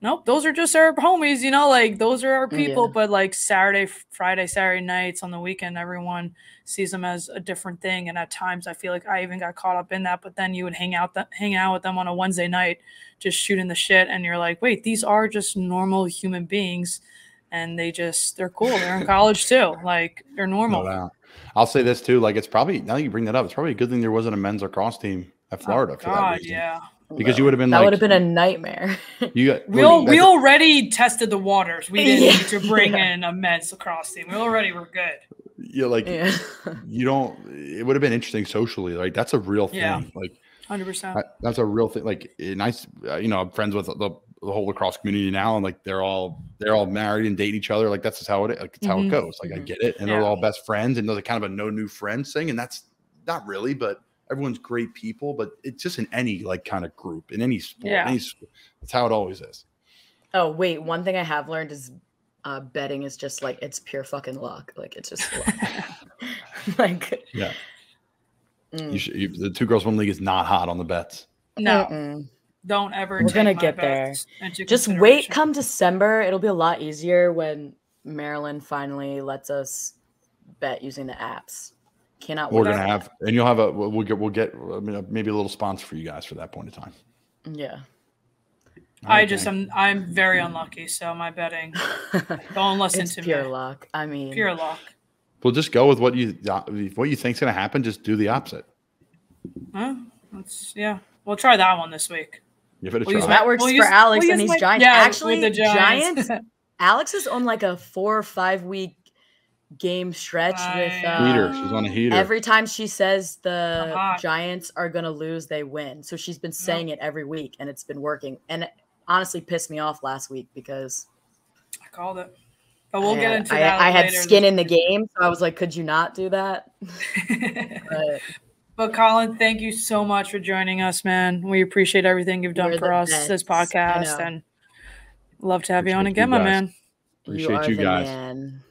nope, those are just our homies, you know, like those are our people. Yeah. But like Friday, Saturday nights, on the weekend, everyone sees them as a different thing. And at times I feel like I even got caught up in that. But then you would hang out with them on a Wednesday night, just shooting the shit. And you're like, wait, these are just normal human beings. And they're cool. They're in college too. Like they're normal. No doubt. I'll say this too. Like, it's probably, now that you bring that up, it's probably a good thing there wasn't a men's lacrosse team at Florida for that reason. Yeah. Because you would have been that like, would have been a nightmare. We already tested the waters. We didn't need to bring in a men's lacrosse team. We already were good. You don't. It would have been interesting socially. Like, that's a real thing. Yeah. Like 100%. That's a real thing. Like, nice. I'm friends with the whole lacrosse community now, and like they're all married and dating each other. Like that's just how it. Like, it's how it goes. Like I get it, and they're all best friends, and there's kind of a no new friends thing, and that's not really, but. Everyone's great people, but it's just in any like kind of group, in any sport. That's how it always is. Oh, wait. One thing I have learned is betting is just like, it's pure fucking luck. Like, it's just luck. Like, yeah. The 2 Girls 1 League is not hot on the bets. No. Don't ever. We're going to get there. Just wait come December. It'll be a lot easier when Maryland finally lets us bet using the apps. Cannot. We're gonna have, and you'll have we'll get maybe a little sponsor for you guys for that point in time. Yeah. I'm very unlucky, so my betting. Don't listen to me. Pure luck. I mean, pure luck. Well, just go with what you think's gonna happen. Just do the opposite. We'll try that one this week. That works for Alex and these Giants. Yeah, actually, the Giants. Alex is on like a 4 or 5 week game stretch with heater. She's on a heater. Every time she says the Giants are gonna lose, they win. So she's been saying it every week, and it's been working. And it honestly pissed me off last week because I called it. But we'll get into that. I had skin in the game, so I was like, could you not do that? But Colin, thank you so much for joining us, man. We appreciate everything you've done for us, this podcast, and love to have you on again, my man. Appreciate you guys. Man.